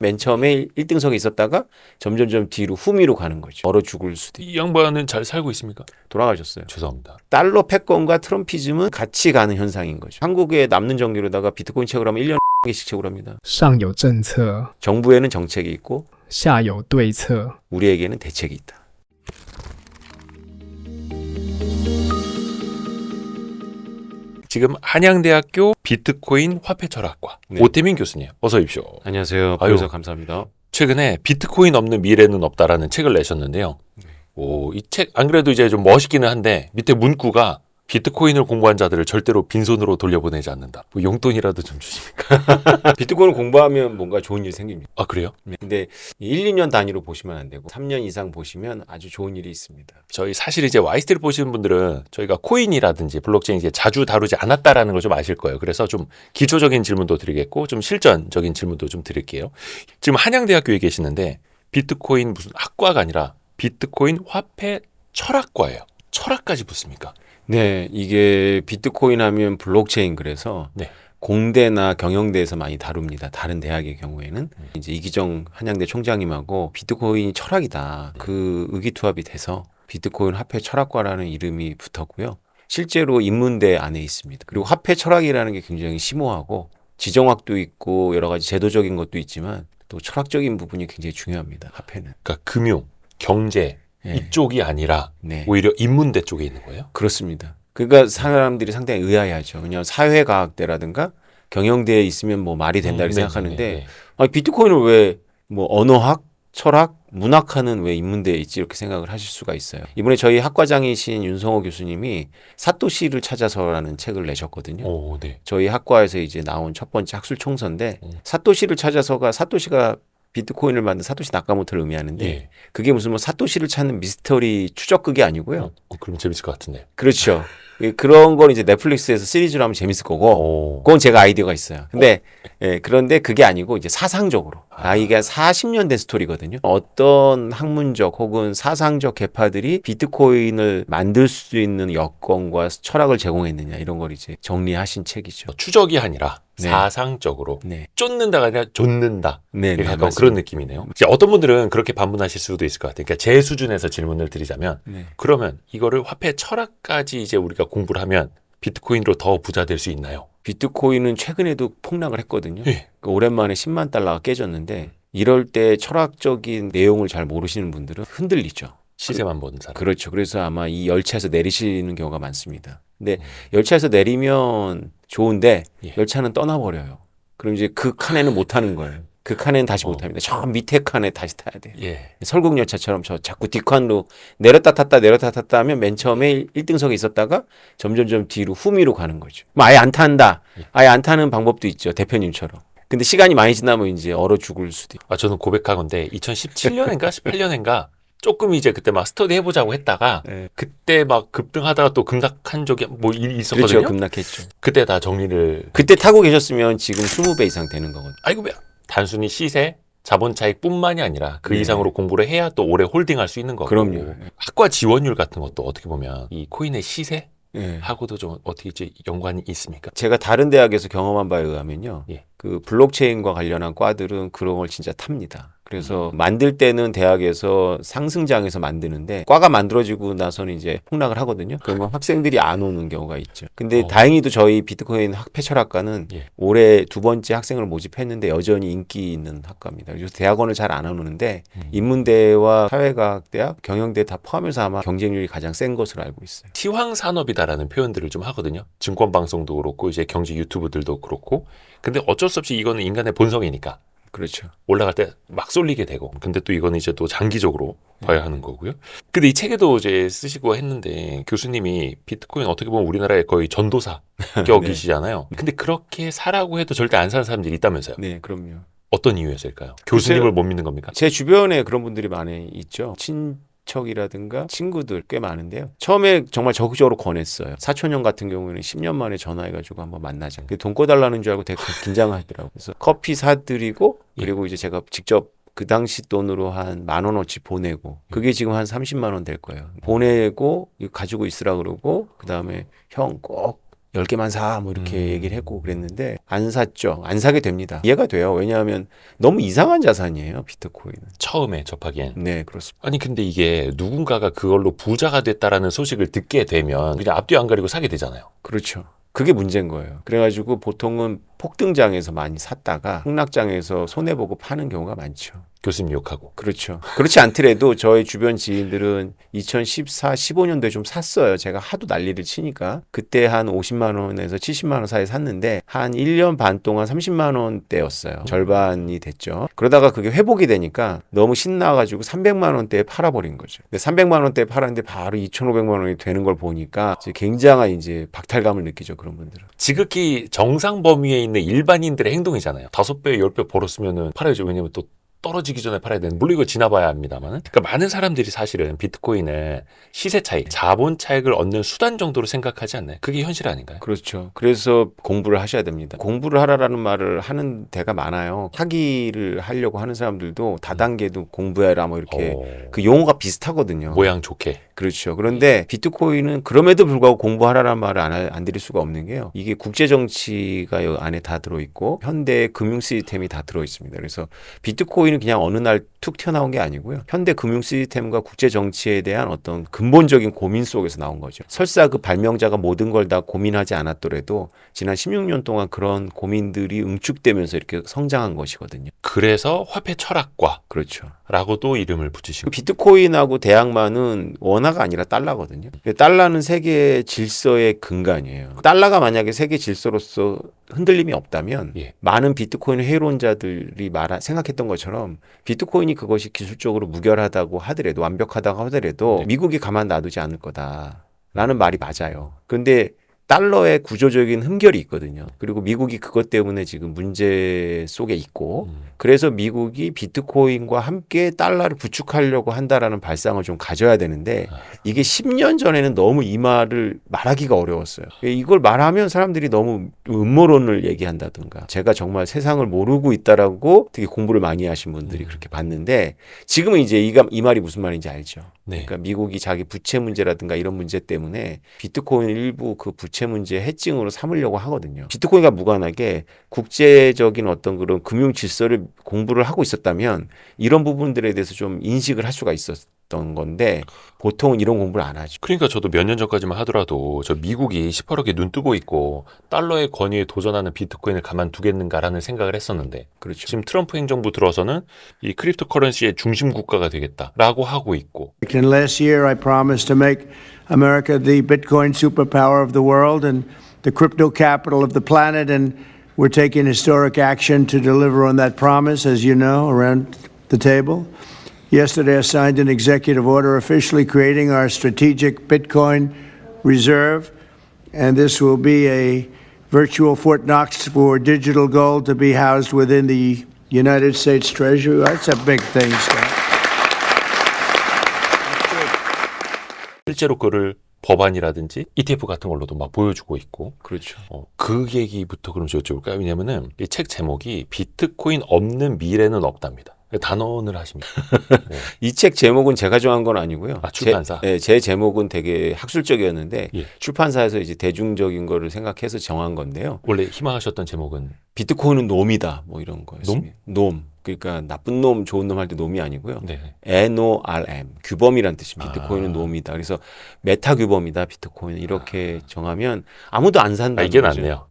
맨 처음에 1등석에 있었다가 점점점 뒤로 후미로 가는 거죠. 얼어 죽을 수도 있고. 이 양반은 잘 살고 있습니까? 돌아가셨어요. 죄송합니다. 달러 패권과 트럼피즘은 같이 가는 현상인 거죠. 한국에 남는 전기로다가 비트코인 채굴 하면 1년 개씩 채굴합니다. 上有政策， 정부에는 정책이 있고 下有对策。 우리에게는 대책이 있다. 지금 한양대학교 비트코인 화폐철학과 네. 오태민 교수님 어서 오십시오. 안녕하세요. 아유. 불러서 감사합니다. 최근에 비트코인 없는 미래는 없다라는 책을 내셨는데요. 오, 이 책 안 그래도 이제 좀 멋있기는 한데 밑에 문구가 비트코인을 공부한 자들을 절대로 빈손으로 돌려보내지 않는다. 뭐 용돈이라도 좀 주십니까? 비트코인을 공부하면 뭔가 좋은 일이 생깁니다. 아 그래요? 근데 1, 2년 단위로 보시면 안 되고 3년 이상 보시면 아주 좋은 일이 있습니다. 저희 사실 이제 와이스트를 보시는 분들은 저희가 코인이라든지 블록체인 이제 자주 다루지 않았다라는 걸 좀 아실 거예요. 그래서 좀 기초적인 질문도 드리겠고 좀 실전적인 질문도 좀 드릴게요. 지금 한양대학교에 계시는데 비트코인 무슨 학과가 아니라 비트코인 화폐 철학과예요. 철학까지 붙습니까? 네, 이게 비트코인 하면 블록체인 그래서 네. 공대나 경영대에서 많이 다룹니다. 다른 대학의 경우에는 이제 이기정 한양대 총장님하고 비트코인이 철학이다. 그 의기투합이 돼서 비트코인 화폐 철학과라는 이름이 붙었고요. 실제로 인문대 안에 있습니다. 그리고 화폐 철학이라는 게 굉장히 심오하고 지정학도 있고 여러 가지 제도적인 것도 있지만 또 철학적인 부분이 굉장히 중요합니다. 화폐는. 그러니까 금융, 경제 네. 이쪽이 아니라 네. 오히려 인문대 쪽에 있는 거예요? 그렇습니다. 그러니까 사람들이 상당히 의아해하죠. 그냥 사회과학대라든가 경영대에 있으면 뭐 말이 된다 이렇게 생각하는데 아니, 비트코인을 왜 뭐 언어학, 철학, 문학하는 왜 인문대에 있지 이렇게 생각을 하실 수가 있어요. 이번에 저희 학과장이신 윤성호 교수님이 사토시를 찾아서라는 책을 내셨거든요. 오, 네. 저희 학과에서 이제 나온 첫 번째 학술 총서인데 사토시를 찾아서가 사토시가 비트코인을 만든 사토시 나카모토를 의미하는데 예. 그게 무슨 뭐 사토시를 찾는 미스터리 추적극이 아니고요. 그럼 재밌을 것 같은데. 그렇죠. 그런 걸 이제 넷플릭스에서 시리즈로 하면 재밌을 거고, 오. 그건 제가 아이디어가 있어요. 근데, 예, 그런데 그게 아니고 이제 사상적으로. 이게 40년 된 스토리거든요. 어떤 학문적 혹은 사상적 계파들이 비트코인을 만들 수 있는 여건과 철학을 제공했느냐, 이런 걸 이제 정리하신 책이죠. 추적이 아니라 네. 사상적으로 네. 쫓는다가 아니라 좇는다. 네, 네, 약간 맞습니다. 그런 느낌이네요. 이제 어떤 분들은 그렇게 반문하실 수도 있을 것 같아요. 그러니까 제 수준에서 질문을 드리자면 네. 그러면 이거를 화폐 철학까지 이제 우리가 공부를 하면 비트코인으로 더 부자 될 수 있나요? 비트코인은 최근에도 폭락을 했거든요. 예. 오랜만에 10만 달러가 깨졌는데, 이럴 때 철학적인 내용을 잘 모르시는 분들은 흔들리죠. 시세만 보는 사람. 그렇죠. 그래서 아마 이 열차에서 내리시는 경우가 많습니다. 근데 열차에서 내리면 좋은데 예. 열차는 떠나버려요. 그럼 이제 그 칸에는 못 타는 거예요. 그 칸에는 다시 못 탑니다. 저 밑에 칸에 다시 타야 돼요. 예. 설국열차처럼 저 자꾸 뒷칸으로 내렸다 탔다 하면 맨 처음에 1등석에 있었다가 점점점 뒤로 후미로 가는 거죠. 뭐 아예 안 탄다. 아예 안 타는 방법도 있죠. 대표님처럼. 근데 시간이 많이 지나면 이제 얼어 죽을 수도 있고. 저는 고백한 건데 2017년인가 18년인가 조금 이제 그때 막 스터디 해보자고 했다가 네. 그때 막 급등하다가 또 급락한 적이 뭐 있었거든요. 그렇죠. 급락했죠. 그때 다 정리를 그때 타고 계셨으면 지금 20배 이상 되는 거거든요. 아이고 단순히 시세 자본 차익뿐만이 아니라 그 네. 이상으로 공부를 해야 또 오래 홀딩할 수 있는 거고. 그럼요. 학과 지원율 같은 것도 어떻게 보면 이 코인의 시세 네. 하고도 좀 어떻게 이제 연관이 있습니까? 제가 다른 대학에서 경험한 바에 의하면요. 예. 그 블록체인과 관련한 과들은 그런 걸 진짜 탑니다. 그래서 만들 때는 대학에서 상승장에서 만드는데 과가 만들어지고 나서는 이제 폭락을 하거든요. 그러면 학생들이 안 오는 경우가 있죠. 근데 다행히도 저희 비트코인 학폐철학과는 예. 올해 두 번째 학생을 모집했는데 여전히 인기 있는 학과입니다. 그래서 대학원을 잘 안 오는데 인문대와 사회과학대학, 경영대 다 포함해서 아마 경쟁률이 가장 센 것으로 알고 있어요. 시황산업이다라는 표현들을 좀 하거든요. 증권방송도 그렇고 이제 경제 유튜브들도 그렇고. 근데 어쩔 수 없이 이거는 인간의 본성이니까 그렇죠. 올라갈 때 막 쏠리게 되고. 근데 또 이거는 이제 또 장기적으로 봐야 하는 거고요. 근데 이 책에도 이제 쓰시고 했는데 교수님이 비트코인 어떻게 보면 우리나라의 거의 전도사 격이시잖아요. 근데 그렇게 사라고 해도 절대 안 사는 사람들이 있다면서요. 네, 그럼요. 어떤 이유였을까요? 교수님을 못 믿는 겁니까? 제 주변에 그런 분들이 많이 있죠. 친척이라든가 친구들 꽤 많은데요. 처음에 정말 적극적으로 권했어요. 사촌 형 같은 경우에는 10년 만에 전화해가지고 한번 만나자. 돈 꿔달라는 줄 알고 되게 긴장하더라고요. 그래서 커피 사드리고 그리고 이제 제가 직접 그 당시 돈으로 한 10,000원어치 보내고 그게 지금 한 30만 원 될 거예요. 보내고 이거 가지고 있으라 그러고 그다음에 형 꼭 10개만 사 뭐 이렇게 얘기를 했고 그랬는데 안 샀죠. 안 사게 됩니다. 이해가 돼요. 왜냐하면 너무 이상한 자산이에요. 비트코인은. 처음에 접하기엔. 네, 그렇습니다. 아니 근데 이게 누군가가 그걸로 부자가 됐다라는 소식을 듣게 되면 그냥 앞뒤 안 가리고 사게 되잖아요. 그렇죠. 그게 문제인 거예요. 그래가지고 보통은 폭등장에서 많이 샀다가 폭락장에서 손해보고 파는 경우가 많죠. 교수님 욕하고. 그렇죠. 그렇지 않더라도 저희 주변 지인들은 2014, 15년도에 좀 샀어요. 제가 하도 난리를 치니까. 그때 한 50만 원에서 70만 원 사이에 샀는데 한 1년 반 동안 30만 원대였어요. 절반이 됐죠. 그러다가 그게 회복이 되니까 너무 신나가지고 300만 원대에 팔아버린 거죠. 근데 300만 원대에 팔았는데 바로 2,500만 원이 되는 걸 보니까 이제 굉장한 이제 박탈감을 느끼죠. 그런 분들은. 지극히 정상 범위에 있는 일반인들의 행동이잖아요. 5배, 10배 벌었으면은 팔아야죠. 왜냐면 또 떨어지기 전에 팔아야 되는, 물론 이거 지나봐야 합니다만, 그러니까 많은 사람들이 사실은 비트코인을 시세 차익, 자본 차익을 얻는 수단 정도로 생각하지 않나요? 그게 현실 아닌가요? 그렇죠. 그래서 공부를 하셔야 됩니다. 공부를 하라라는 말을 하는 데가 많아요. 사기를 하려고 하는 사람들도 다단계도 공부해라 뭐 이렇게 그 용어가 비슷하거든요. 모양 좋게. 그렇죠. 그런데 비트코인은 그럼에도 불구하고 공부하라는 말을 안 드릴 수가 없는 게요. 이게 국제 정치가 이 안에 다 들어있고 현대 금융 시스템이 다 들어있습니다. 그래서 비트코인은 그냥 어느 날 툭 튀어나온 게 아니고요. 현대 금융 시스템과 국제 정치에 대한 어떤 근본적인 고민 속에서 나온 거죠. 설사 그 발명자가 모든 걸 다 고민하지 않았더라도 지난 16년 동안 그런 고민들이 응축되면서 이렇게 성장한 것이거든요. 그래서 화폐 철학과 그렇죠. 라고도 이름을 붙이시고. 비트코인하고 대항마는 원화가 아니라 달러거든요. 달러는 세계 질서의 근간이에요. 달러가 만약에 세계 질서로서 흔들림이 없다면 예. 많은 비트코인 회의론자들이 생각했던 것처럼 비트코인이 그것이 기술적으로 무결하다고 하더라도 완벽하다고 하더라도 네. 미국이 가만 놔두지 않을 거다라는 말이 맞아요. 그런데 달러의 구조적인 흠결이 있거든요. 그리고 미국이 그것 때문에 지금 문제 속에 있고 그래서 미국이 비트코인과 함께 달러를 부축하려고 한다라는 발상을 좀 가져야 되는데 이게 10년 전에는 너무 이 말을 말하기가 어려웠어요. 이걸 말하면 사람들이 너무 음모론을 얘기한다든가 제가 정말 세상을 모르고 있다라고 되게 공부를 많이 하신 분들이 그렇게 봤는데 지금은 이제 이 말이 무슨 말인지 알죠. 네. 그러니까 미국이 자기 부채 문제라든가 이런 문제 때문에 비트코인 일부 그 부채 문제 해칭으로 삼으려고 하거든요. 비트코인과 무관하게 국제적인 어떤 그런 금융 질서를 공부를 하고 있었다면 이런 부분들에 대해서 좀 인식을 할 수가 있었던 건데 보통은 이런 공부를 안 하죠. 그러니까 저도 몇 년 전까지만 하더라도 저 미국이 18억에 눈 뜨고 있고 달러의 권위에 도전하는 비트코인을 가만두겠는가라는 생각을 했었는데 그렇죠. 지금 트럼프 행정부 들어서는 이 크립토 커런시의 중심 국가가 되겠다라고 하고 있고. And last year, I promised to make America the Bitcoin superpower of the world and the crypto capital of the planet. And we're taking historic action to deliver on that promise, as you know, around the table. Yesterday, I signed an executive order officially creating our strategic Bitcoin reserve. And this will be a virtual Fort Knox for digital gold to be housed within the United States Treasury. That's a big thing, Scott. 실제로 그를 법안이라든지 ETF 같은 걸로도 막 보여주고 있고. 그렇죠. 그 얘기부터 그럼 여쭤볼까요? 왜냐면은 이 책 제목이 비트코인 없는 미래는 없답니다. 단언을 하십니다. 네. 이 책 제목은 제가 정한 건 아니고요. 아, 출판사? 제 제목은 되게 학술적이었는데 예. 출판사에서 이제 대중적인 거를 생각해서 정한 건데요. 원래 희망하셨던 제목은 비트코인은 놈이다 뭐 이런 거였습니다. 놈? 그러니까 나쁜 놈, 좋은 놈 할 때 놈이 아니고요. 네. NORM 규범이란 뜻입니다. 비트코인은 놈이다. 그래서 메타 규범이다. 비트코인은 이렇게 정하면 아무도 안 산다. 이게 낫네요.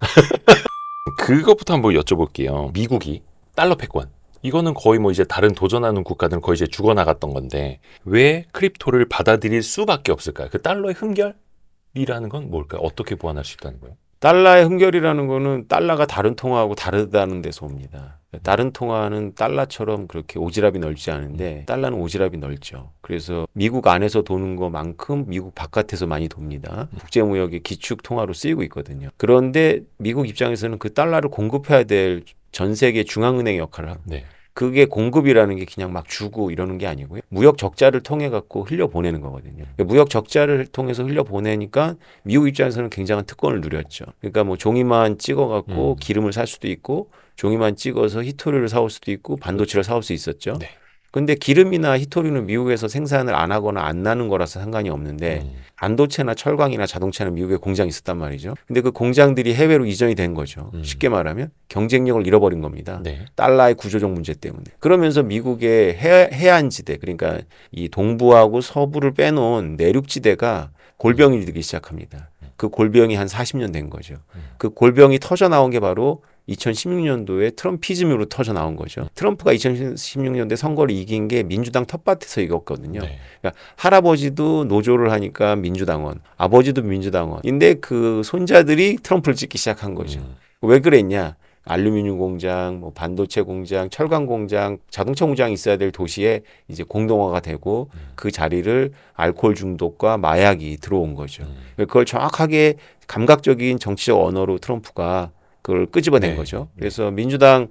그것부터 한번 여쭤볼게요. 미국이 달러 패권. 이거는 거의 뭐 이제 다른 도전하는 국가들은 거의 이제 죽어나갔던 건데 왜 크립토를 받아들일 수밖에 없을까요? 그 달러의 흠결이라는 건 뭘까요? 어떻게 보완할 수 있다는 거예요? 달러의 흠결이라는 거는 달러가 다른 통화하고 다르다는 데서 옵니다. 다른 통화는 달러처럼 그렇게 오지랖이 넓지 않은데 달러는 오지랖이 넓죠. 그래서 미국 안에서 도는 것만큼 미국 바깥에서 많이 돕니다. 국제무역의 기축 통화로 쓰이고 있거든요. 그런데 미국 입장에서는 그 달러를 공급해야 될 전 세계 중앙은행의 역할을 합니다. 네. 그게 공급이라는 게 그냥 막 주고 이러는 게 아니고요. 무역 적자를 통해 갖고 흘려보내는 거거든요. 무역 적자를 통해서 흘려보내니까 미국 입장에서는 굉장한 특권을 누렸죠. 그러니까 뭐 종이만 찍어 갖고 기름을 살 수도 있고 종이만 찍어서 히토류를 사올 수도 있고 반도체를 사올 수 있었죠. 네. 근데 기름이나 히토류는 미국에서 생산을 안 하거나 안 나는 거라서 상관이 없는데 반도체나 철강이나 자동차는 미국에 공장이 있었단 말이죠. 근데 그 공장들이 해외로 이전이 된 거죠. 쉽게 말하면 경쟁력을 잃어버린 겁니다. 네. 달러의 구조적 문제 때문에. 그러면서 미국의 해안지대, 그러니까 이 동부하고 서부를 빼놓은 내륙지대가 골병이 되기 시작합니다. 그 골병이 한 40년 된 거죠. 그 골병이 터져 나온 게 바로 2016년도에 트럼피즘으로 터져 나온 거죠. 트럼프가 2016년도에 선거를 이긴 게 민주당 텃밭에서 이겼거든요. 네. 그러니까 할아버지도 노조를 하니까 민주당원, 아버지도 민주당원인데 그 손자들이 트럼프를 찍기 시작한 거죠. 왜 그랬냐? 알루미늄 공장, 뭐 반도체 공장, 철강 공장, 자동차 공장이 있어야 될 도시에 이제 공동화가 되고 그 자리를 알코올 중독과 마약이 들어온 거죠. 그걸 정확하게 감각적인 정치적 언어로 트럼프가 그걸 끄집어낸 네. 거죠. 그래서 민주당의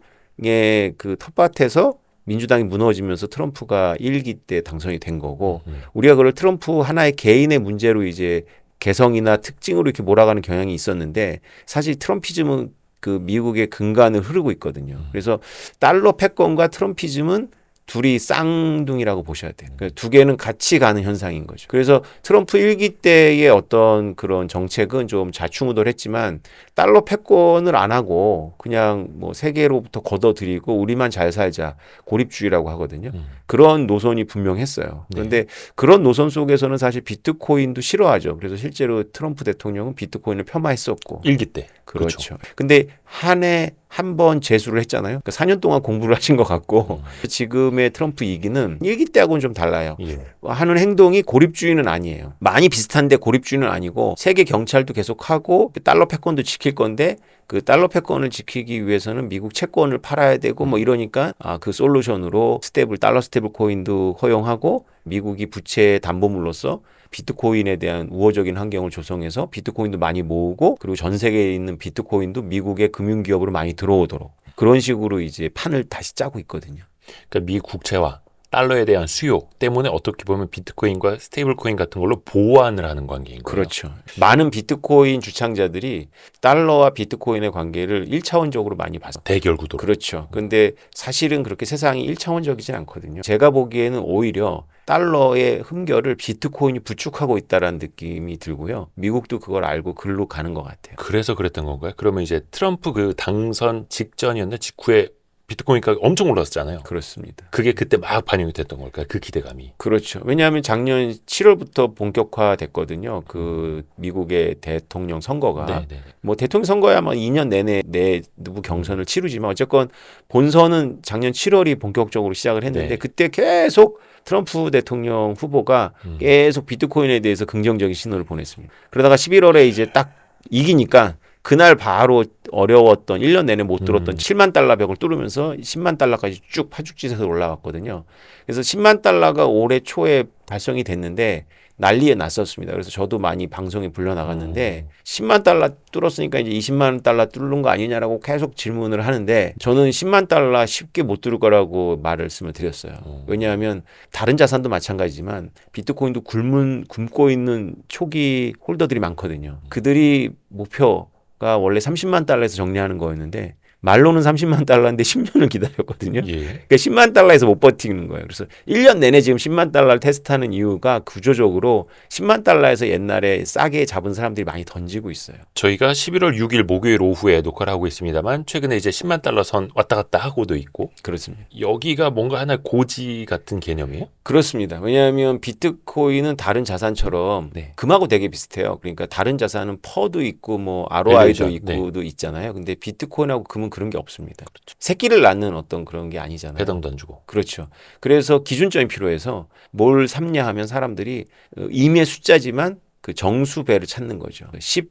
그 텃밭에서 민주당이 무너지면서 트럼프가 1기 때 당선이 된 거고 우리가 그걸 트럼프 하나의 개인의 문제로 이제 개성이나 특징으로 이렇게 몰아가는 경향이 있었는데 사실 트럼피즘은 그 미국의 근간을 흐르고 있거든요. 그래서 달러 패권과 트럼피즘은 둘이 쌍둥이라고 보셔야 돼요. 그러니까 두 개는 같이 가는 현상인 거죠. 그래서 트럼프 1기 때의 어떤 그런 정책은 좀 좌충우돌했지만 달러 패권을 안 하고 그냥 뭐 세계로부터 걷어들이고 우리만 잘 살자 고립주의라고 하거든요. 그런 노선이 분명했어요. 그런데 그런 노선 속에서는 사실 비트코인도 싫어하죠. 그래서 실제로 트럼프 대통령은 비트코인을 폄하했었고 1기 때. 그렇죠. 근데 한 해 한 번 재수를 했잖아요. 그러니까 4년 동안 공부를 하신 것 같고 지금의 트럼프 2기는 1기 때하고는 좀 달라요. 예. 하는 행동이 고립주의는 아니에요. 많이 비슷한데 고립주의는 아니고 세계 경찰도 계속하고 달러 패권도 지킬 건데 그 달러 패권을 지키기 위해서는 미국 채권을 팔아야 되고 뭐 이러니까 그 솔루션으로 달러 스테이블 코인도 허용하고 미국이 부채 담보물로서 비트코인에 대한 우호적인 환경을 조성해서 비트코인도 많이 모으고 그리고 전 세계에 있는 비트코인도 미국의 금융기업으로 많이 들어오도록 그런 식으로 이제 판을 다시 짜고 있거든요. 그러니까 미 국채와 달러에 대한 수요 때문에 어떻게 보면 비트코인과 스테이블 코인 같은 걸로 보완을 하는 관계인 거예요. 그렇죠. 많은 비트코인 주창자들이 달러와 비트코인의 관계를 1차원적으로 많이 봤어요. 대결 구도로. 그렇죠. 근데 사실은 그렇게 세상이 1차원적이지 않거든요. 제가 보기에는 오히려 달러의 흠결을 비트코인이 부축하고 있다라는 느낌이 들고요. 미국도 그걸 알고 글로 가는 것 같아요. 그래서 그랬던 건가요? 그러면 이제 트럼프 그 당선 직전이었나 직후에 비트코인가 엄청 올랐잖아요. 그렇습니다. 그게 그때 막 반영이 됐던 걸까요? 그 기대감이. 그렇죠. 왜냐하면 작년 7월부터 본격화됐거든요. 그 미국의 대통령 선거가. 네, 네. 뭐 대통령 선거야 뭐 2년 내내 내부 경선을 치르지만 어쨌건 본선은 작년 7월이 본격적으로 시작을 했는데 네. 그때 계속 트럼프 대통령 후보가 계속 비트코인에 대해서 긍정적인 신호를 보냈습니다. 그러다가 11월에 이제 딱 이기니까 그날 바로 어려웠던 1년 내내 못 들었던 7만 달러 벽을 뚫으면서 10만 달러까지 쭉 파죽지세서 올라갔거든요. 그래서 10만 달러가 올해 초에 발송이 됐는데 난리에 났었습니다. 그래서 저도 많이 방송에 불려나갔는데 10만 달러 뚫었으니까 이제 20만 달러 뚫는 거 아니냐라고 계속 질문을 하는데 저는 10만 달러 쉽게 못 뚫을 거라고 말씀을 드렸어요. 왜냐하면 다른 자산도 마찬가지지만 비트코인도 굶고 있는 초기 홀더들이 많거든요. 그들이 목표가 원래 30만 달러에서 정리하는 거였는데 말로는 30만 달러인데 10년을 기다렸거든요. 예. 그러니까 10만 달러에서 못 버티는 거예요. 그래서 1년 내내 지금 10만 달러를 테스트하는 이유가 구조적으로 10만 달러에서 옛날에 싸게 잡은 사람들이 많이 던지고 있어요. 저희가 11월 6일 목요일 오후에 녹화를 하고 있습니다만 최근에 이제 10만 달러 선 왔다 갔다 하고도 있고 그렇습니다. 여기가 뭔가 하나의 고지 같은 개념이에요? 그렇습니다. 왜냐하면 비트코인은 다른 자산처럼 네. 금하고 되게 비슷해요. 그러니까 다른 자산은 퍼도 있고 뭐 ROI도 밸류에이션, 있고도 있잖아요. 근데 비트코인하고 금은 그런 게 없습니다. 새끼를 낳는 어떤 그런 게 아니잖아요. 배당 던지고. 그렇죠. 그래서 기준점이 필요해서 뭘 삼냐 하면 사람들이 임의 숫자지만 그 정수배를 찾는 거죠. 10,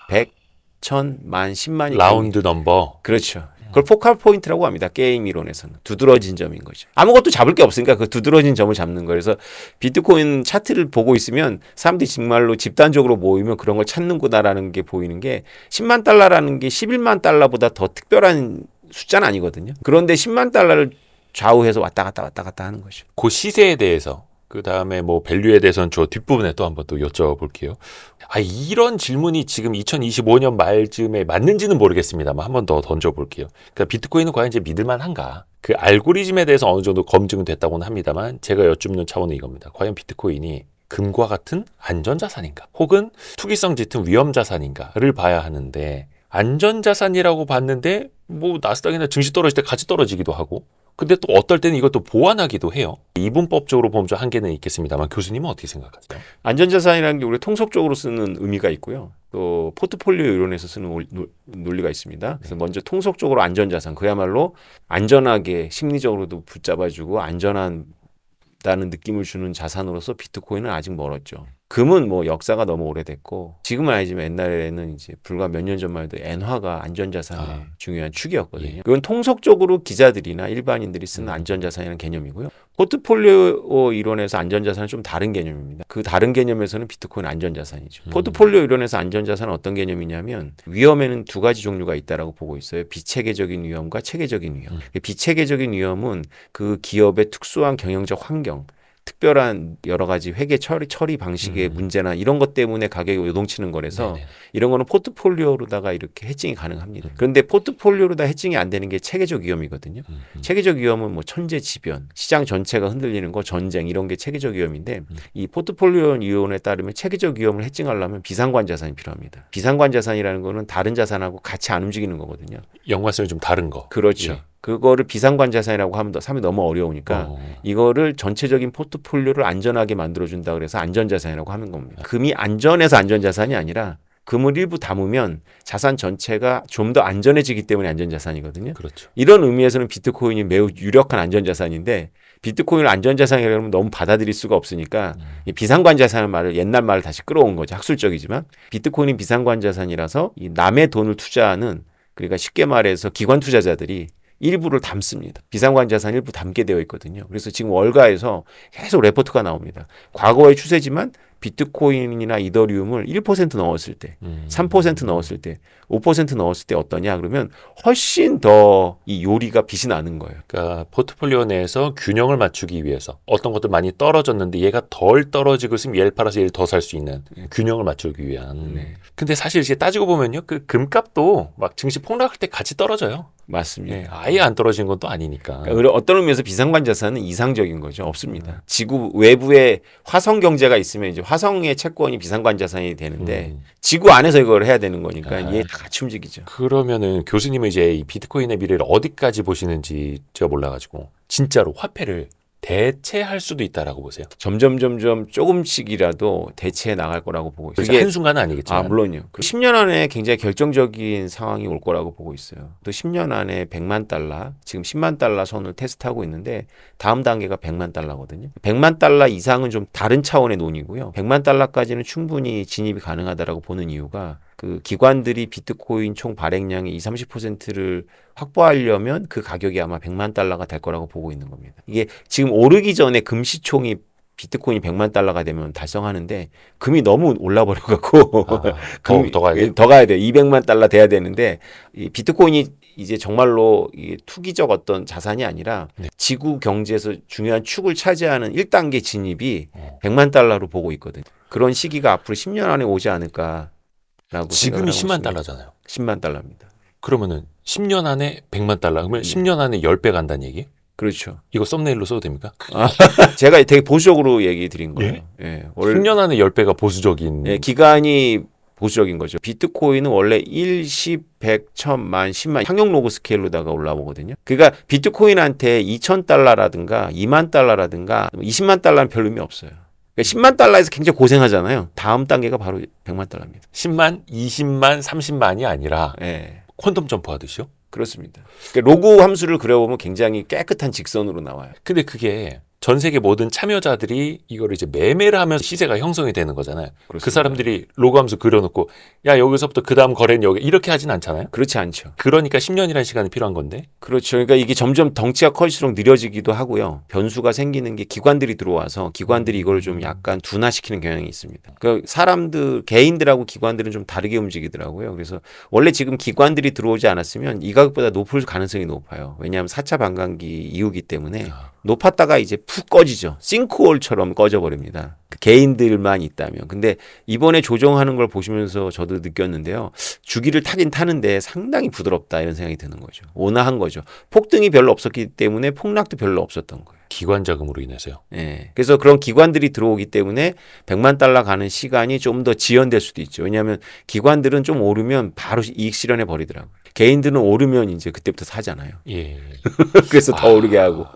100, 1000, 만, 10만이 라운드 넘버. 그렇죠. 그걸 포칼 포인트라고 합니다. 게임 이론에서는. 두드러진 점인 거죠. 아무것도 잡을 게 없으니까 그 두드러진 점을 잡는 거예요. 그래서 비트코인 차트를 보고 있으면 사람들이 정말로 집단적으로 모이면 그런 걸 찾는구나라는 게 보이는 게 10만 달러라는 게 11만 달러보다 더 특별한 숫자는 아니거든요. 그런데 10만 달러를 좌우해서 왔다 갔다 하는 거죠. 그 시세에 대해서 그 다음에 뭐 밸류에 대해서는 저 뒷부분에 또 한번 또 여쭤볼게요. 이런 질문이 지금 2025년 말쯤에 맞는지는 모르겠습니다만 한 번 더 던져볼게요. 그러니까 비트코인은 과연 이제 믿을만한가? 그 알고리즘에 대해서 어느 정도 검증은 됐다고는 합니다만 제가 여쭙는 차원은 이겁니다. 과연 비트코인이 금과 같은 안전자산인가 혹은 투기성 짙은 위험자산인가를 봐야 하는데 안전자산이라고 봤는데 뭐 나스닥이나 증시 떨어질 때 같이 떨어지기도 하고 근데 또 어떨 때는 이것도 보완하기도 해요. 이분법적으로 보면 좀 한계는 있겠습니다만 교수님은 어떻게 생각하세요? 안전자산이라는 게 우리가 통속적으로 쓰는 의미가 있고요. 또 포트폴리오 이론에서 쓰는 논리가 있습니다. 그래서 먼저 통속적으로 안전자산, 그야말로 안전하게 심리적으로도 붙잡아주고 안전한 다는 느낌을 주는 자산으로서 비트코인은 아직 멀었죠. 금은 뭐 역사가 너무 오래됐고 지금은 아니지만 옛날에는 이제 불과 몇 년 전만 해도 엔화가 안전자산의 중요한 축이었거든요. 그건 통속적으로 기자들이나 일반인들이 쓰는 안전자산이라는 개념이고요. 포트폴리오 이론에서 안전자산은 좀 다른 개념입니다. 그 다른 개념에서는 비트코인 안전자산이죠. 포트폴리오 이론에서 안전자산은 어떤 개념이냐면 위험에는 두 가지 종류가 있다라고 보고 있어요. 비체계적인 위험과 체계적인 위험. 비체계적인 위험은 그 기업의 특수한 경영적 환경, 특별한 여러 가지 회계 처리 방식의 문제나 이런 것 때문에 가격이 요동치는 거라서 네네. 이런 거는 포트폴리오로다가 이렇게 해칭이 가능합니다. 그런데 포트폴리오로다 해칭이 안 되는 게 체계적 위험이거든요. 체계적 위험은 뭐 천재지변, 시장 전체가 흔들리는 거, 전쟁 이런 게 체계적 위험인데 이 포트폴리오 이론에 따르면 체계적 위험을 해칭하려면 비상관 자산이 필요합니다. 비상관 자산이라는 거는 다른 자산하고 같이 안 움직이는 거거든요. 연관성이 좀 다른 거. 그렇죠. 예. 그거를 비상관 자산이라고 하면 삶이 너무 어려우니까 이거를 전체적인 포트폴리오를 안전하게 만들어준다 그래서 안전자산이라고 하는 겁니다. 금이 안전해서 안전자산이 아니라 금을 일부 담으면 자산 전체가 좀 더 안전해지기 때문에 안전자산이거든요. 그렇죠. 이런 의미에서는 비트코인이 매우 유력한 안전자산인데 비트코인을 안전자산이라고 하면 너무 받아들일 수가 없으니까 이 비상관 자산의 말을 옛날 말을 다시 끌어온 거죠. 학술적이지만 비트코인이 비상관 자산이라서 이 남의 돈을 투자하는 그러니까 쉽게 말해서 기관 투자자들이 일부를 담습니다. 비상관 자산 일부 담게 되어 있거든요. 그래서 지금 월가에서 계속 레포트가 나옵니다. 과거의 추세지만 비트코인이나 이더리움을 1% 넣었을 때, 3% 넣었을 때, 5% 넣었을 때 어떠냐? 그러면 훨씬 더 이 요리가 빛이 나는 거예요. 그러니까 포트폴리오 내에서 균형을 맞추기 위해서 어떤 것들 많이 떨어졌는데 얘가 덜 떨어지고 있으면 얘를 팔아서 얘를 더 살 수 있는 균형을 맞추기 위한. 네. 근데 사실 이제 따지고 보면요, 그 금값도 막 증시 폭락할 때 같이 떨어져요. 맞습니다. 예, 아예 안 떨어진 건 또 아니니까. 그러니까 어떤 의미에서 비상관 자산은 이상적인 거죠. 없습니다. 지구 외부에 화성 경제가 있으면 이제 화성의 채권이 비상관 자산이 되는데 지구 안에서 이걸 해야 되는 거니까 얘 다 같이 움직이죠. 그러면은 교수님은 이제 이 비트코인의 미래를 어디까지 보시는지 제가 몰라가지고 진짜로 화폐를 대체할 수도 있다라고 보세요. 점점 조금씩이라도 대체해 나갈 거라고 보고 있어요. 그게 한순간은 아니겠지만. 물론요. 10년 안에 굉장히 결정적인 상황이 올 거라고 보고 있어요. 또 10년 안에 100만 달러, 지금 10만 달러 선을 테스트하고 있는데 다음 단계가 100만 달러거든요. 100만 달러 이상은 좀 다른 차원의 논의고요. 100만 달러까지는 충분히 진입이 가능하다라고 보는 이유가 그 기관들이 비트코인 총 발행량의 20-30%를 확보하려면 그 가격이 아마 100만 달러가 될 거라고 보고 있는 겁니다. 이게 지금 오르기 전에 금시총이 비트코인이 100만 달러가 되면 달성하는데 금이 너무 올라버려갖고 더 가야 돼요? 더 가야 돼요. 200만 달러 돼야 되는데 이 비트코인이 이제 정말로 이게 투기적 어떤 자산이 아니라 지구 경제에서 중요한 축을 차지하는 1단계 진입이 100만 달러로 보고 있거든요. 그런 시기가 앞으로 10년 안에 오지 않을까. 지금이 10만 달러잖아요. 10만 달러입니다. 그러면은 10년 안에 100만 달러. 그러면 10년 안에 10배 간다는 얘기? 그렇죠. 이거 썸네일로 써도 됩니까? 제가 되게 보수적으로 얘기 드린 거예요. 예. 10년 안에 10배가 보수적인. 예, 기간이 보수적인 거죠. 비트코인은 원래 1, 10, 100, 1000만, 10만 상용 로그 스케일로다가 올라오거든요. 그러니까 비트코인한테 2,000달러라든가 2만 달러라든가 20만 달러는 별 의미 없어요. 10만 달러에서 굉장히 고생하잖아요. 다음 단계가 바로 100만 달러입니다. 10만, 20만, 30만이 아니라 예. 퀀텀 점프 하듯이요? 그렇습니다. 그러니까 로그 함수를 그려보면 굉장히 깨끗한 직선으로 나와요. 근데 그게 전 세계 모든 참여자들이 이거를 이제 매매를 하면서 시세가 형성이 되는 거잖아요. 그렇습니다. 그 사람들이 로그 함수 그려놓고 야 여기서부터 그 다음 거래는 여기 이렇게 하진 않잖아요. 그렇지 않죠. 그러니까 10년이라는 시간이 필요한 건데. 그렇죠. 그러니까 이게 점점 덩치가 커질수록 느려지기도 하고요. 변수가 생기는 게 기관들이 들어와서 기관들이 이걸 좀 약간 둔화시키는 경향이 있습니다. 그러니까 사람들, 개인들하고 기관들은 좀 다르게 움직이더라고요. 그래서 원래 지금 기관들이 들어오지 않았으면 이 가격보다 높을 가능성이 높아요. 왜냐하면 4차 반감기 이후기 때문에 높았다가 이제 푹 꺼지죠. 싱크홀처럼 꺼져버립니다. 개인들만 있다면. 근데 이번에 조정하는 걸 보시면서 저도 느꼈는데요. 주기를 타긴 타는데 상당히 부드럽다 이런 생각이 드는 거죠. 온화한 거죠. 폭등이 별로 없었기 때문에 폭락도 별로 없었던 거예요. 기관 자금으로 인해서요. 예. 그래서 그런 기관들이 들어오기 때문에 100만 달러 가는 시간이 좀 더 지연될 수도 있죠. 왜냐하면 기관들은 좀 오르면 바로 이익 실현해 버리더라고요. 개인들은 오르면 이제 그때부터 사잖아요. 예. 그래서 더 오르게 하고.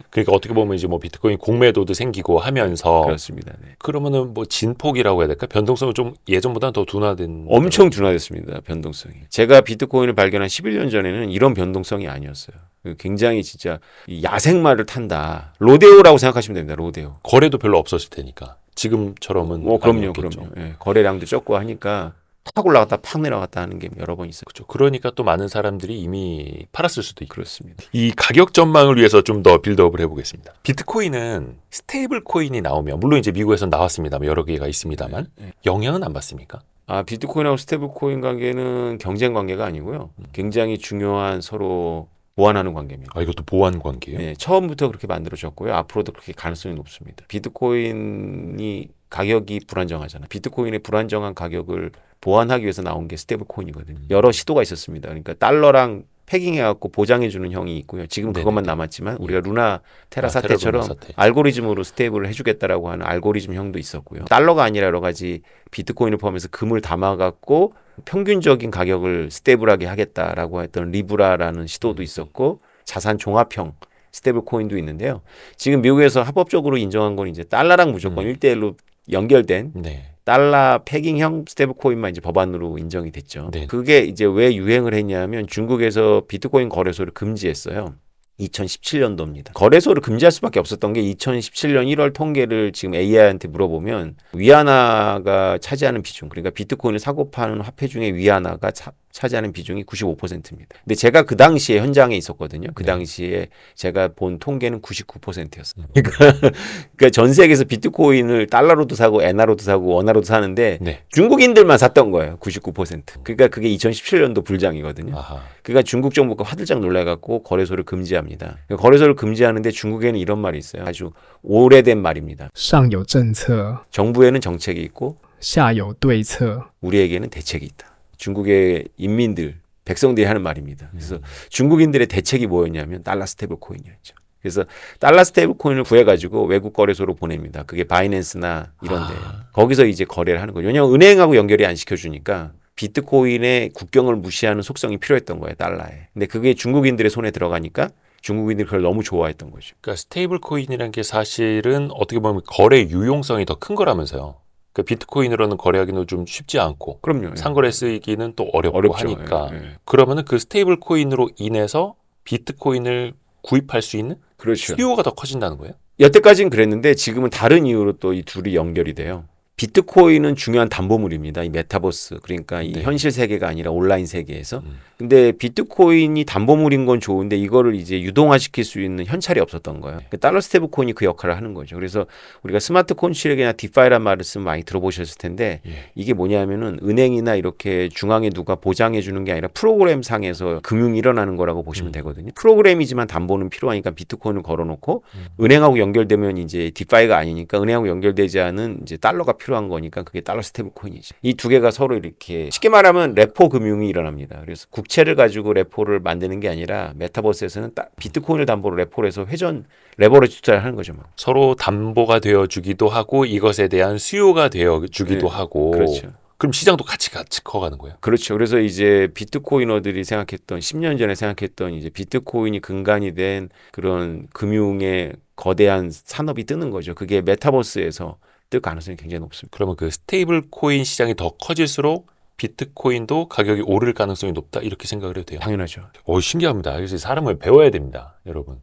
그러니까 어떻게 보면 이제 뭐 비트코인 공매도도 생기고 하면서 그렇습니다. 네. 그러면은 뭐 진폭이라고 해야 될까? 변동성은 좀 예전보다는 더 둔화된. 엄청 둔화됐습니다. 변동성이. 제가 비트코인을 발견한 11년 전에는 이런 변동성이 아니었어요. 굉장히 진짜 야생마를 탄다. 로데오라고 생각하시면 됩니다. 로데오. 거래도 별로 없었을 테니까. 지금처럼은. 그럼요, 아니었겠죠. 그럼요. 예, 거래량도 적고 하니까 팍 올라갔다 팍 내려갔다 하는 게 여러 번 있어요. 그렇죠. 그러니까 또 많은 사람들이 이미 팔았을 수도 있고. 그렇습니다. 이 가격 전망을 위해서 좀 더 빌드업을 해보겠습니다. 비트코인은 스테이블 코인이 나오면 물론 이제 미국에서 나왔습니다. 여러 개가 있습니다만 영향은 안 받습니까? 비트코인하고 스테이블코인 관계는 경쟁 관계가 아니고요. 굉장히 중요한 서로 보완하는 관계입니다. 이것도 보완 관계예요? 네, 처음부터 그렇게 만들어졌고요. 앞으로도 그렇게 가능성이 높습니다. 비트코인이 가격이 불안정하잖아요. 비트코인의 불안정한 가격을 보완하기 위해서 나온 게 스테이블코인이거든요. 여러 시도가 있었습니다. 그러니까 달러랑 패깅해갖고 보장해주는 형이 있고요. 지금 그것만 남았지만 우리가 루나 테라 사태처럼 테라 사태. 알고리즘으로 스테이블을 해주겠다라고 하는 알고리즘 형도 있었고요. 달러가 아니라 여러 가지 비트코인을 포함해서 금을 담아갖고 평균적인 가격을 스테이블하게 하겠다라고 했던 리브라라는 시도도 있었고 자산 종합형 스테이블 코인도 있는데요. 지금 미국에서 합법적으로 인정한 건 이제 달러랑 무조건 1대1로 연결된 네. 달러 패깅형 스테이블 코인만 이제 법안으로 인정이 됐죠. 네. 그게 이제 왜 유행을 했냐면 중국에서 비트코인 거래소를 금지했어요. 2017년도입니다. 거래소를 금지할 수밖에 없었던 게 2017년 1월 통계를 지금 AI한테 물어보면 위안화가 차지하는 비중, 그러니까 비트코인을 사고 파는 화폐 중에 위안화가 차지하는 비중이 95%입니다. 근데 제가 그 당시에 현장에 있었거든요. 그 당시에 제가 본 통계는 99%였어요. 그러니까 전 세계에서 비트코인을 달러로도 사고 엔화로도 사고 원화로도 사는데 네. 중국인들만 샀던 거예요. 99%. 그러니까 그게 2017년도 불장이거든요. 아하. 그러니까 중국 정부가 화들짝 놀라갖고 거래소를 금지합니다. 그러니까 거래소를 금지하는데 중국에는 이런 말이 있어요. 아주 오래된 말입니다. 上有政策， 정부에는 정책이 있고 下有对策。 우리에게는 대책이 있다. 중국의 인민들, 백성들이 하는 말입니다. 그래서 중국인들의 대책이 뭐였냐면 달러 스테이블 코인이었죠. 그래서 달러 스테이블 코인을 구해가지고 외국 거래소로 보냅니다. 그게 바이낸스나 이런 데요. 거기서 이제 거래를 하는 거죠. 왜냐하면 은행하고 연결이 안 시켜주니까 비트코인의 국경을 무시하는 속성이 필요했던 거예요. 달러에. 근데 그게 중국인들의 손에 들어가니까 중국인들이 그걸 너무 좋아했던 거죠. 그러니까 스테이블 코인이라는 게 사실은 어떻게 보면 거래 유용성이 더 큰 거라면서요. 그러니까 비트코인으로는 거래하기는 좀 쉽지 않고 그럼요. 상거래 쓰기는 또 어렵고 어렵죠. 하니까 예, 예. 그러면은 그 스테이블 코인으로 인해서 비트코인을 구입할 수 있는 그렇죠. 수요가 더 커진다는 거예요? 여태까지는 그랬는데 지금은 다른 이유로 또 이 둘이 연결이 돼요. 비트코인은 중요한 담보물입니다. 이 메타버스, 그러니까 이 네. 현실 세계가 아니라 온라인 세계에서. 근데 비트코인이 담보물인 건 좋은데 이거를 이제 유동화시킬 수 있는 현찰이 없었던 거예요. 그 달러 스테이블 코인이 그 역할을 하는 거죠. 그래서 우리가 스마트 콘트랙이나 디파이란 말을 쓰면 많이 들어보셨을 텐데 이게 뭐냐면은 은행이나 이렇게 중앙에 누가 보장해 주는 게 아니라 프로그램 상에서 금융이 일어나는 거라고 보시면 되거든요. 프로그램이지만 담보는 필요하니까 비트코인을 걸어놓고 은행하고 연결되면 이제 디파이가 아니니까 은행하고 연결되지 않은 이제 달러가 필요한 거니까 그게 달러 스테이블 코인이죠. 이 두 개가 서로 이렇게 쉽게 말하면 레포 금융이 일어납니다. 그래서 국채를 가지고 레포를 만드는 게 아니라 메타버스에서는 비트코인을 담보로 레포를 해서 회전 레버리지 투자를 하는 거죠. 막. 서로 담보가 되어 주기도 하고 이것에 대한 수요가 되어 주기도 네, 하고 그렇죠. 그럼 시장도 같이 커가는 거예요. 그렇죠. 그래서 이제 비트코이너들이 생각했던 10년 전에 생각했던 이제 비트코인이 근간이 된 그런 금융의 거대한 산업이 뜨는 거죠. 그게 메타버스에서 뜰 가능성이 굉장히 높습니다. 그러면 그 스테이블 코인 시장이 더 커질수록 비트코인도 가격이 오를 가능성이 높다 이렇게 생각을 해도 돼요. 당연하죠. 신기합니다. 그래서 사람을 배워야 됩니다, 여러분.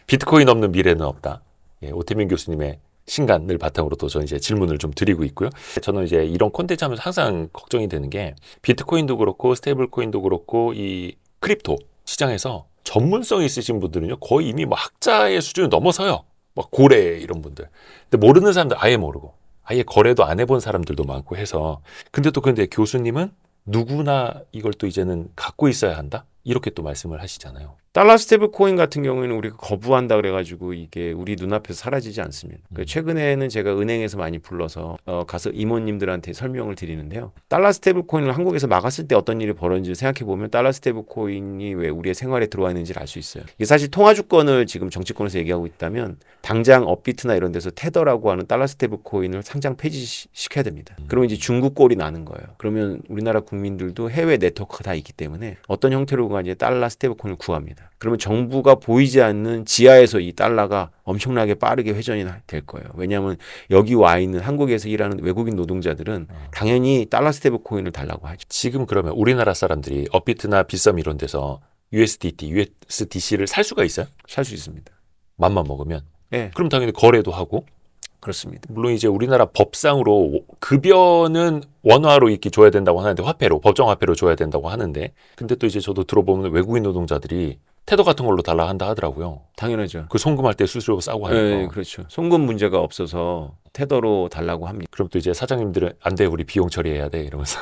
비트코인 없는 미래는 없다. 오태민 교수님의 신간을 바탕으로 또 저는 이제 질문을 좀 드리고 있고요. 저는 이제 이런 콘텐츠 하면서 항상 걱정이 되는 게 비트코인도 그렇고 스테이블 코인도 그렇고 이 크립토 시장에서 전문성이 있으신 분들은요 거의 이미 뭐 학자의 수준을 넘어서요. 막 고래 이런 분들. 근데 모르는 사람들 아예 모르고 아예 거래도 안 해본 사람들도 많고 해서 근데 교수님은 누구나 이걸 또 이제는 갖고 있어야 한다? 이렇게 또 말씀을 하시잖아요. 달러 스테이블 코인 같은 경우에는 우리가 거부한다 그래가지고 이게 우리 눈앞에서 사라지지 않습니다. 최근에는 제가 은행에서 많이 불러서 가서 이모님들한테 설명을 드리는데요. 달러 스테이블 코인을 한국에서 막았을 때 어떤 일이 벌어진지 생각해 보면 달러 스테이블 코인이 왜 우리의 생활에 들어와 있는지를 알 수 있어요. 이게 사실 통화 주권을 지금 정치권에서 얘기하고 있다면 당장 업비트나 이런 데서 테더라고 하는 달러 스테이블 코인을 상장 폐지시켜야 됩니다. 그러면 이제 중국 꼴이 나는 거예요. 그러면 우리나라 국민들도 해외 네트워크가 다 있기 때문에 어떤 형태로가 이제 달러 스테이블 코인을 구합니다. 그러면 정부가 보이지 않는 지하에서 이 달러가 엄청나게 빠르게 회전이 될 거예요. 왜냐하면 여기 와 있는 한국에서 일하는 외국인 노동자들은 당연히 달러 스테이블 코인을 달라고 하죠. 지금 그러면 우리나라 사람들이 업비트나 빗썸 이런 데서 USDT, USDC를 살 수가 있어요? 살 수 있습니다. 맘만 먹으면. 네, 그럼 당연히 거래도 하고. 그렇습니다. 물론 이제 우리나라 법상으로 급여는 원화로 이렇게 줘야 된다고 하는데 화폐로 법정 화폐로 줘야 된다고 하는데 근데 또 이제 저도 들어보면 외국인 노동자들이 테더 같은 걸로 달라 한다 하더라고요. 당연하죠. 그 송금할 때 수수료 싸고 하니까. 네, 그렇죠. 송금 문제가 없어서 테더로 달라고 합니다. 그럼 또 이제 사장님들은 안 돼, 우리 비용 처리해야 돼 이러면서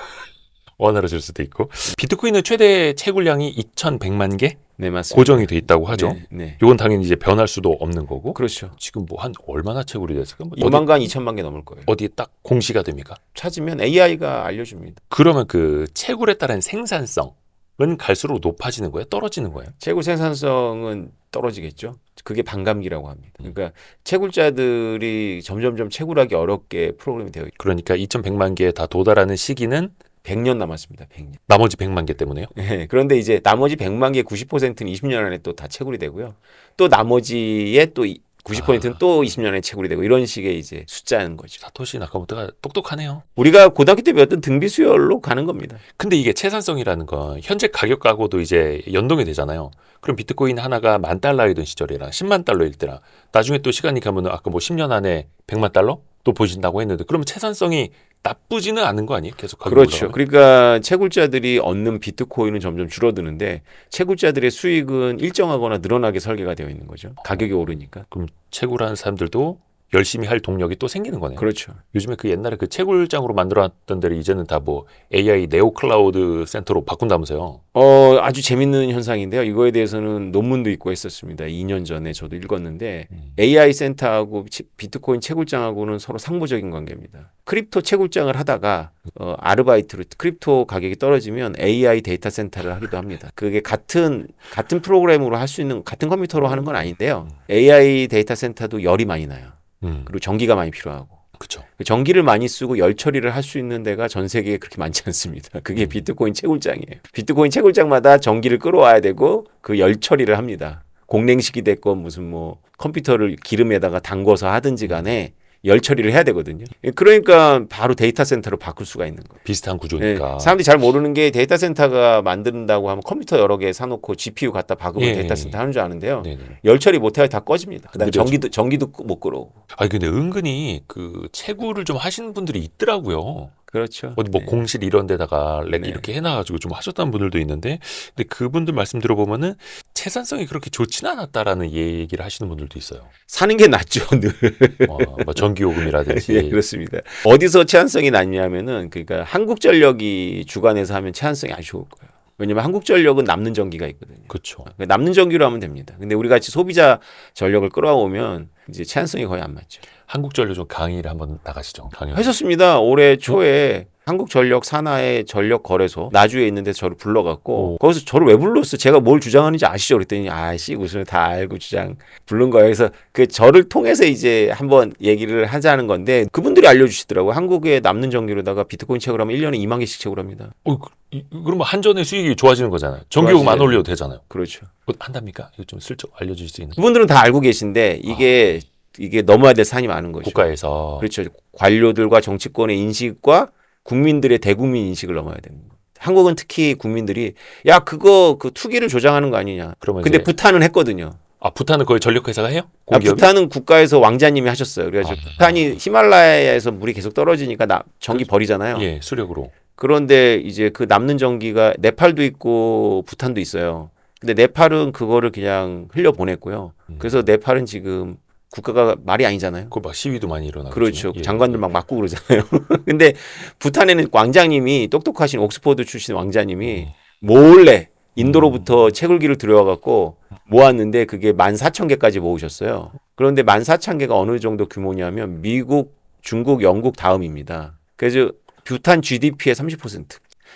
원화로 줄 수도 있고. 비트코인은 최대 채굴량이 2,100만 개 네, 맞습니다. 고정이 돼 있다고 하죠. 네, 네. 이건 당연히 이제 변할 수도 없는 거고. 그렇죠. 지금 뭐 한 얼마나 채굴이 됐을까? 뭐 2만간 2천만 개 넘을 거예요. 어디에 딱 공시가 됩니까? 찾으면 AI가 알려줍니다. 그러면 그 채굴에 따른 생산성은 갈수록 높아지는 거예요? 떨어지는 거예요? 채굴 생산성은 떨어지겠죠. 그게 반감기라고 합니다. 그러니까 채굴자들이 점점점 채굴하기 어렵게 프로그램이 되어 있고 그러니까 2,100만 개에 다 도달하는 시기는 100년 남았습니다. 100년. 나머지 100만 개 때문에요? 네, 그런데 이제 나머지 100만 개 90%는 20년 안에 또 다 채굴이 되고요. 또 나머지의 또 90%는 또 20년 안에 채굴이 되고 이런 식의 이제 숫자인 거죠. 사토시 나카모토가 똑똑하네요. 우리가 고등학교 때 배웠던 등비 수열로 가는 겁니다. 근데 이게 채산성이라는 건 현재 가격하고도 이제 연동이 되잖아요. 그럼 비트코인 하나가 $10,000이던 시절이랑 10만 달러일 때랑 나중에 또 시간이 가면은 아까 뭐 10년 안에 100만 달러 또 보신다고 했는데 그러면 채산성이 나쁘지는 않은 거 아니에요? 계속 가격이 그렇죠. 올라가면? 그러니까 채굴자들이 얻는 비트코인은 점점 줄어드는데 채굴자들의 수익은 일정하거나 늘어나게 설계가 되어 있는 거죠. 가격이 오르니까. 그럼 채굴하는 사람들도 열심히 할 동력이 또 생기는 거네요. 그렇죠. 요즘에 그 옛날에 그 채굴장으로 만들어놨던 데를 이제는 다 뭐 AI 네오 클라우드 센터로 바꾼다면서요. 아주 재밌는 현상인데요. 이거에 대해서는 논문도 있고 했었습니다. 2년 전에 저도 읽었는데 AI 센터하고 비트코인 채굴장하고는 서로 상호적인 관계입니다. 크립토 채굴장을 하다가 아르바이트로 크립토 가격이 떨어지면 AI 데이터 센터를 하기도 합니다. 그게 같은 프로그램으로 할 수 있는 같은 컴퓨터로 하는 건 아닌데요. AI 데이터 센터도 열이 많이 나요. 그리고 전기가 많이 필요하고. 그렇죠. 전기를 많이 쓰고 열 처리를 할 수 있는 데가 전 세계에 그렇게 많지 않습니다. 그게 비트코인 채굴장이에요. 비트코인 채굴장마다 전기를 끌어와야 되고 그 열 처리를 합니다. 공랭식이 됐건 무슨 뭐 컴퓨터를 기름에다가 담궈서 하든지 간에 열 처리를 해야 되거든요. 그러니까 바로 데이터 센터로 바꿀 수가 있는 거예요. 비슷한 구조니까. 사람들이 잘 모르는 게 데이터 센터가 만든다고 하면 컴퓨터 여러 개 사놓고 GPU 갖다 박으면 예, 데이터 센터 하는 줄 아는데요. 네네. 열 처리 못해야 다 꺼집니다. 그다음에 느려져. 전기도 못 끌어오고. 아니 근데 은근히 그 채굴을 좀 하시는 분들이 있더라고요. 그렇죠. 어디 뭐 네. 공실 이런 데다가 렉 네. 이렇게 해놔가지고 좀 하셨다는 분들도 있는데 근데 그분들 말씀 들어보면은 채산성이 그렇게 좋지는 않았다라는 얘기를 하시는 분들도 있어요. 사는 게 낫죠, 늘. 뭐 전기요금이라든지. 예, 그렇습니다. 어디서 체한성이 낮냐면은 그러니까 한국전력이 주관해서 하면 체한성이 아주 좋을 거예요. 왜냐면 한국전력은 남는 전기가 있거든요. 그렇죠. 그러니까 남는 전기로 하면 됩니다. 근데 우리 같이 소비자 전력을 끌어오면 이제 체한성이 거의 안 맞죠. 한국전력 좀 강의를 한번 나가시죠. 강의. 했었습니다. 올해 초에 한국전력 산하의 전력 거래소 나주에 있는데 저를 불러갖고 거기서 저를 왜 불렀어? 제가 뭘 주장하는지 아시죠? 그랬더니 아씨 웃으면 다 알고 주장 부른 거예요. 그래서 그 저를 통해서 이제 한번 얘기를 하자는 건데 그분들이 알려주시더라고요. 한국에 남는 전기로다가 비트코인 채굴하면 1년에 2만 개씩 채굴합니다. 그러면 한전의 수익이 좋아지는 거잖아요. 전기요금 안 좋아지죠. 올려도 되잖아요. 그렇죠. 한답니까? 이거 좀 슬쩍 알려주실 수 있는. 그분들은 다 알고 계신데 이게 넘어야 될 산이 많은 거죠. 국가에서. 그렇죠. 관료들과 정치권의 인식과 국민들의 대국민 인식을 넘어야 되는 거예요. 한국은 특히 국민들이 야 그거 그 투기를 조장하는 거 아니냐. 그러면 근데 이제- 부탄은 했거든요. 부탄은 거의 전력회사가 해요? 아, 공기업이? 부탄은 국가에서 왕자님이 하셨어요. 그래가지고 부탄이 히말라야에서 물이 계속 떨어지니까 전기 버리잖아요. 예, 수력으로. 그런데 이제 그 남는 전기가 네팔도 있고 부탄도 있어요. 근데 네팔은 그거를 그냥 흘려 보냈고요. 그래서 네팔은 지금 국가가 말이 아니잖아요. 그거 막 시위도 많이 일어나고. 그렇죠. 예. 장관들 막 맞고 그러잖아요. 근데 부탄에는 왕자님이 똑똑하신 옥스퍼드 출신 왕자님이 몰래 인도로부터 채굴기를 들여와갖고 모았는데 그게 14,000개까지 모으셨어요. 그런데 14,000개가 어느 정도 규모냐면 미국, 중국, 영국 다음입니다. 그래서 부탄 GDP의 30%.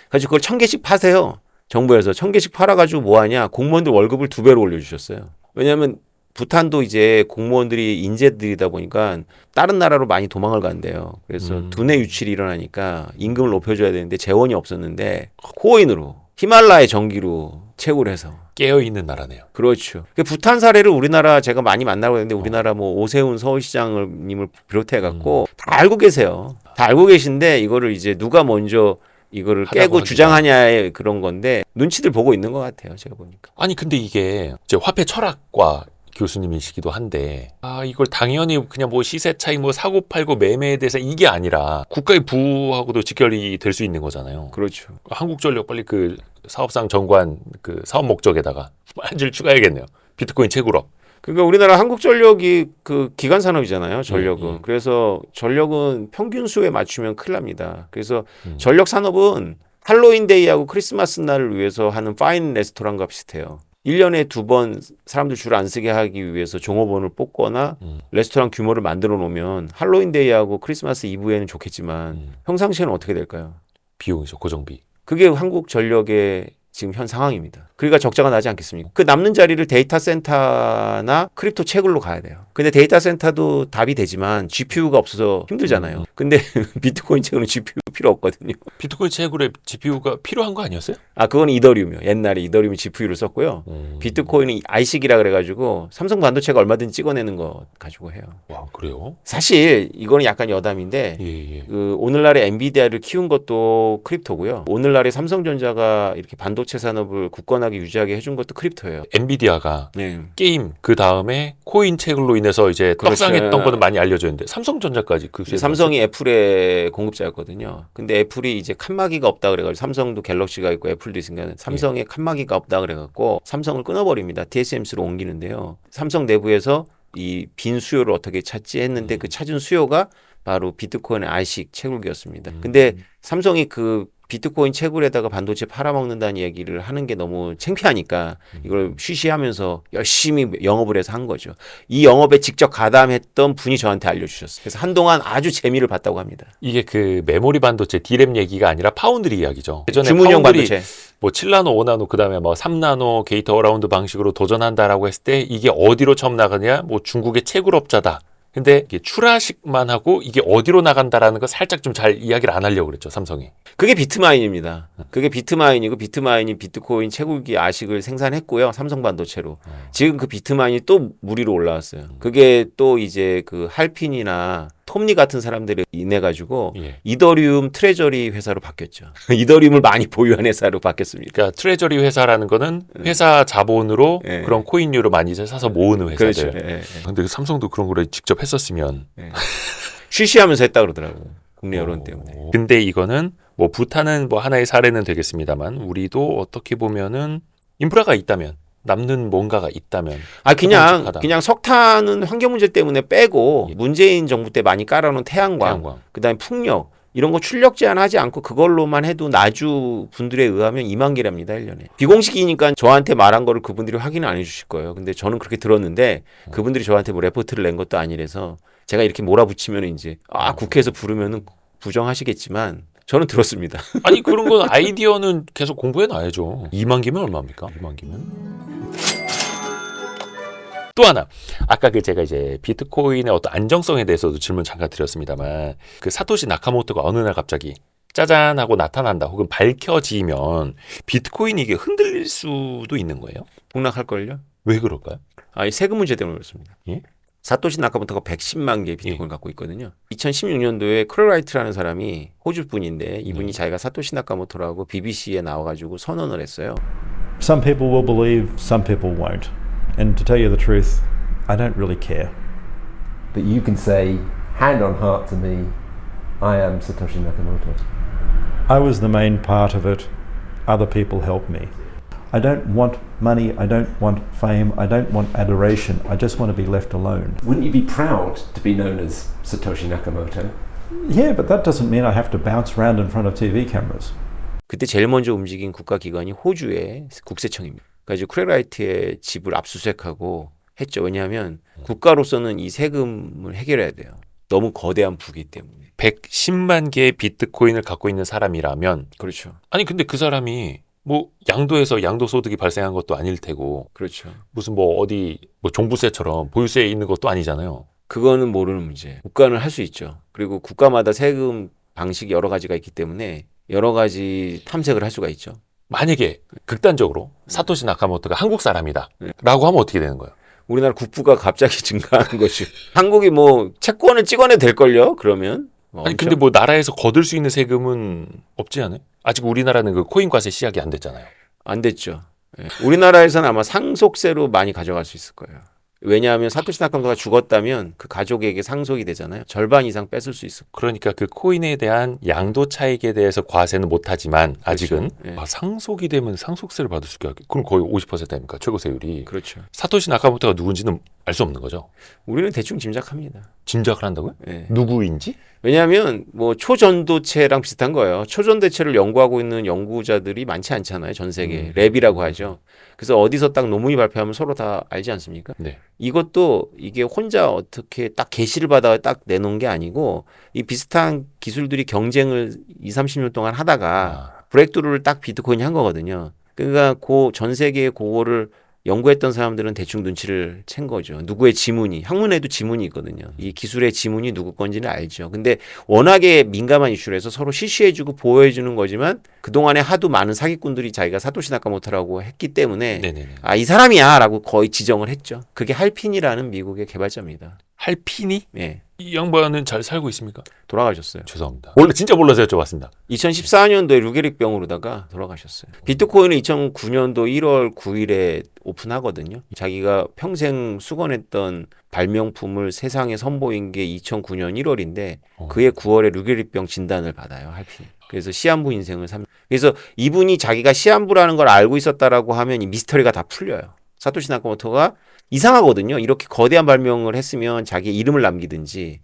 그래서 그걸 1,000개씩 파세요. 정부에서 1,000개씩 팔아가지고 뭐하냐. 공무원들 월급을 2배로 올려주셨어요. 왜냐하면 부탄도 이제 공무원들이 인재들이다 보니까 다른 나라로 많이 도망을 간대요. 그래서 두뇌 유출이 일어나니까 임금을 높여줘야 되는데 재원이 없었는데 코인으로 히말라야 전기로 채굴 해서 깨어있는 나라네요. 그렇죠. 그 부탄 사례를 우리나라 제가 많이 만나고 있는데 우리나라 뭐 오세훈 서울시장님을 비롯해 갖고 다 알고 계세요. 다 알고 계신데 이거를 이제 누가 먼저 이거를 깨고 하기가. 주장하냐의 그런 건데 눈치들 보고 있는 것 같아요. 제가 보니까. 아니 근데 이게 이제 화폐 철학과 교수님이시기도 한데 이걸 당연히 그냥 뭐 시세 차익 뭐 사고 팔고 매매에 대해서 이게 아니라 국가의 부하고도 직결이 될 수 있는 거잖아요. 그렇죠. 한국전력 빨리 그 사업상 정관 그 사업 목적에다가 한 줄 추가해야겠네요. 비트코인 채굴업. 그러니까 우리나라 한국전력이 그 기간 산업이잖아요. 전력은. 그래서 전력은 평균 수에 맞추면 큰일 납니다. 그래서 전력 산업은 할로윈데이하고 크리스마스 날을 위해서 하는 파인 레스토랑과 비슷해요. 1년에 2번 사람들 줄 안 쓰게 하기 위해서 종업원을 뽑거나 레스토랑 규모를 만들어 놓으면 할로윈데이하고 크리스마스 이브에는 좋겠지만 평상시에는 어떻게 될까요? 비용이죠. 고정비. 그게 한국전력의 지금 현 상황입니다. 그러니까 적자가 나지 않겠습니까? 그 남는 자리를 데이터 센터나 크립토 채굴로 가야 돼요. 근데 데이터 센터도 답이 되지만 GPU가 없어서 힘들잖아요. 근데 비트코인 채굴은 GPU 필요 없거든요. 비트코인 채굴에 GPU가 필요한 거 아니었어요? 아, 그건 이더리움이요. 옛날에 이더리움이 GPU를 썼고요. 비트코인은 IC이라 그래가지고 삼성 반도체가 얼마든지 찍어내는 거 가지고 해요. 와 그래요? 사실 이거는 약간 여담인데 예. 그 오늘날의 엔비디아를 키운 것도 크립토고요. 오늘날의 삼성전자가 이렇게 반도체 산업을 굳건하게 유지하게 해준 것도 크립토예요. 엔비디아가 네. 게임 그 다음에 코인 채굴로 인해서 이제 그렇죠. 떡상했던 거는 많이 알려져 있는데 삼성전자까지 그 수에 삼성이 애플의 공급자였거든요. 근데 애플이 이제 칸막이가 없다 그래가지고 삼성도 갤럭시가 있고 애플도 있으니까 삼성에 칸막이가 없다 그래갖고 삼성을 끊어버립니다. TSMC로 옮기는데요. 삼성 내부에서 이 빈 수요를 어떻게 찾지 했는데 그 찾은 수요가 바로 비트코인의 IC 채굴기였습니다. 근데 삼성이 그 비트코인 채굴에다가 반도체 팔아먹는다는 얘기를 하는 게 너무 창피하니까 이걸 쉬쉬하면서 열심히 영업을 해서 한 거죠. 이 영업에 직접 가담했던 분이 저한테 알려주셨어요. 그래서 한동안 아주 재미를 봤다고 합니다. 이게 그 메모리 반도체 디램 얘기가 아니라 파운드리 이야기죠. 예전에 주문형 파운드리 반도체. 뭐 7나노, 5나노 그다음에 뭐 3나노 게이트 어라운드 방식으로 도전한다라고 했을 때 이게 어디로 처음 나가냐? 뭐 중국의 채굴업자다. 근데 이게 출하식만 하고 이게 어디로 나간다라는 거 살짝 좀 잘 이야기를 안 하려고 그랬죠, 삼성이. 그게 비트마인입니다. 그게 비트마인이고 비트마인이 비트코인 채굴기 아식을 생산했고요. 삼성 반도체로. 지금 그 비트마인이 또 무리로 올라왔어요. 그게 또 이제 그 할핀이나 톱니 같은 사람들이 인해 가지고 예. 이더리움 트레저리 회사로 바뀌었죠. 이더리움을 많이 보유한 회사로 바뀌었습니다. 그러니까 트레저리 회사라는 거는 회사 자본으로 예. 그런 코인류를 많이 이제 사서 모으는 회사들. 그렇죠. 예, 예. 근데 삼성도 그런 거를 직접 했었으면. 쉬쉬하면서 했다 그러더라고요. 국내 여론 때문에. 근데 이거는 뭐 부탄은 뭐 하나의 사례는 되겠습니다만 우리도 어떻게 보면은 인프라가 있다면 남는 뭔가가 있다면 아 그냥 끔찍하다. 그냥 석탄은 환경 문제 때문에 빼고 예. 문재인 정부 때 많이 깔아놓은 태양광. 그다음에 풍력 이런 거 출력 제한하지 않고 그걸로만 해도 나주 분들에 의하면 2만 개랍니다 1년에. 비공식이니까 저한테 말한 거를 그분들이 확인을 안 해주실 거예요. 근데 저는 그렇게 들었는데 그분들이 저한테 뭐 레포트를 낸 것도 아니라서 제가 이렇게 몰아붙이면 이제 국회에서 부르면은 부정하시겠지만 저는 들었습니다. 아니 그런 건 아이디어는 계속 공부해 놔야죠. 2만 개면 얼마입니까? 2만 개면? 또 하나 아까 그 제가 이제 비트코인의 어떤 안정성에 대해서도 질문 잠깐 드렸습니다만 그 사토시 나카모토가 어느 날 갑자기 짜잔 하고 나타난다 혹은 밝혀지면 비트코인이 이게 흔들릴 수도 있는 거예요? 폭락할걸요? 왜 그럴까요? 이 세금 문제 때문에 그렇습니다. 예? 사토시 나카모토가 110만 개의 비트코인 갖고 있거든요. 2016년도에 크롤라이트라는 사람이 호주 분인데 이분이 자기가 사토시 나카모토라고 BBC에 나와가지고 선언을 했어요. Some people will believe, some people won't. And to tell you the truth, I don't really care. But you can say, hand on heart to me, I am Satoshi Nakamoto. I was the main part of it. Other people helped me. I don't want money, I don't want fame, I don't want adoration. I just want to be left alone. Wouldn't you be proud to be known as Satoshi Nakamoto? Yeah, but that doesn't mean I have to bounce around in front of TV cameras. 그때 제일 먼저 움직인 국가기관이 호주의 국세청입니다. 그래서 크랙 라이트의 집을 압수수색하고 했죠. 왜냐하면 국가로서는 이 세금을 해결해야 돼요. 너무 거대한 부기 때문에. 110만 개의 비트코인을 갖고 있는 사람이라면 그렇죠. 아니 근데 그 사람이 뭐 양도에서 양도소득이 발생한 것도 아닐 테고 그렇죠. 무슨 뭐 어디 뭐 종부세처럼 보유세에 있는 것도 아니잖아요. 그거는 모르는 문제. 국가는 할 수 있죠. 그리고 국가마다 세금 방식이 여러 가지가 있기 때문에 여러 가지 탐색을 할 수가 있죠. 만약에 극단적으로 사토시 나카모토가 한국 사람이다 라고 하면 어떻게 되는 거예요? 우리나라 국부가 갑자기 증가하는 거지. 한국이 뭐 채권을 찍어내도 될걸요? 그러면. 아니 근데 뭐 나라에서 거둘 수 있는 세금은 없지 않아요? 아직 우리나라는 그 코인 과세 시작이 안 됐잖아요. 안 됐죠. 예. 우리나라에서는 아마 상속세로 많이 가져갈 수 있을 거예요. 왜냐하면 사토시 나카모토가 죽었다면 그 가족에게 상속이 되잖아요. 절반 이상 뺏을 수 있을 거예요. 그러니까 그 코인에 대한 양도 차익에 대해서 과세는 못하지만 아직은 예. 상속이 되면 상속세를 받을 수 있게 그럼 거의 50% 아닙니까? 최고세율이. 그렇죠. 사토시 나카모토가 누군지는 알 수 없는 거죠. 우리는 대충 짐작합니다. 짐작을 한다고요? 예. 누구인지? 왜냐하면 뭐 초전도체랑 비슷한 거예요. 초전도체를 연구하고 있는 연구자들이 많지 않잖아요. 전 세계 랩이라고 하죠. 그래서 어디서 딱 논문이 발표하면 서로 다 알지 않습니까? 네. 이것도 이게 혼자 어떻게 딱 게시를 받아 딱 내놓은 게 아니고 이 비슷한 기술들이 경쟁을 20-30년 동안 하다가 브레이크트루를 딱 비트코인이 한 거거든요. 그러니까 전 세계의 그거를 연구했던 사람들은 대충 눈치를 챈 거죠. 누구의 지문이, 학문에도 지문이 있거든요. 이 기술의 지문이 누구 건지는 알죠. 근데 워낙에 민감한 이슈라서 서로 실시해주고 보호해주는 거지만 그동안에 하도 많은 사기꾼들이 자기가 사토시 나카모토라고 했기 때문에 네네네. 아, 이 사람이야 라고 거의 지정을 했죠. 그게 할핀이라는 미국의 개발자입니다. 할피니? 예, 이 양반은 잘 살고 있습니까? 돌아가셨어요. 죄송합니다. 진짜 몰라서 여쭤봤습니다. 2014년도에 루게릭병으로다가 돌아가셨어요. 비트코인은 2009년도 1월 9일에 오픈하거든요. 자기가 평생 수건했던 발명품을 세상에 선보인 게 2009년 1월인데 그해 9월에 루게릭병 진단을 받아요. 할핀이. 그래서 시한부 인생을 그래서 이분이 자기가 시한부라는 걸 알고 있었다라고 하면 이 미스터리가 다 풀려요. 사토시 나카모토가 이상하거든요. 이렇게 거대한 발명을 했으면 자기의 이름을 남기든지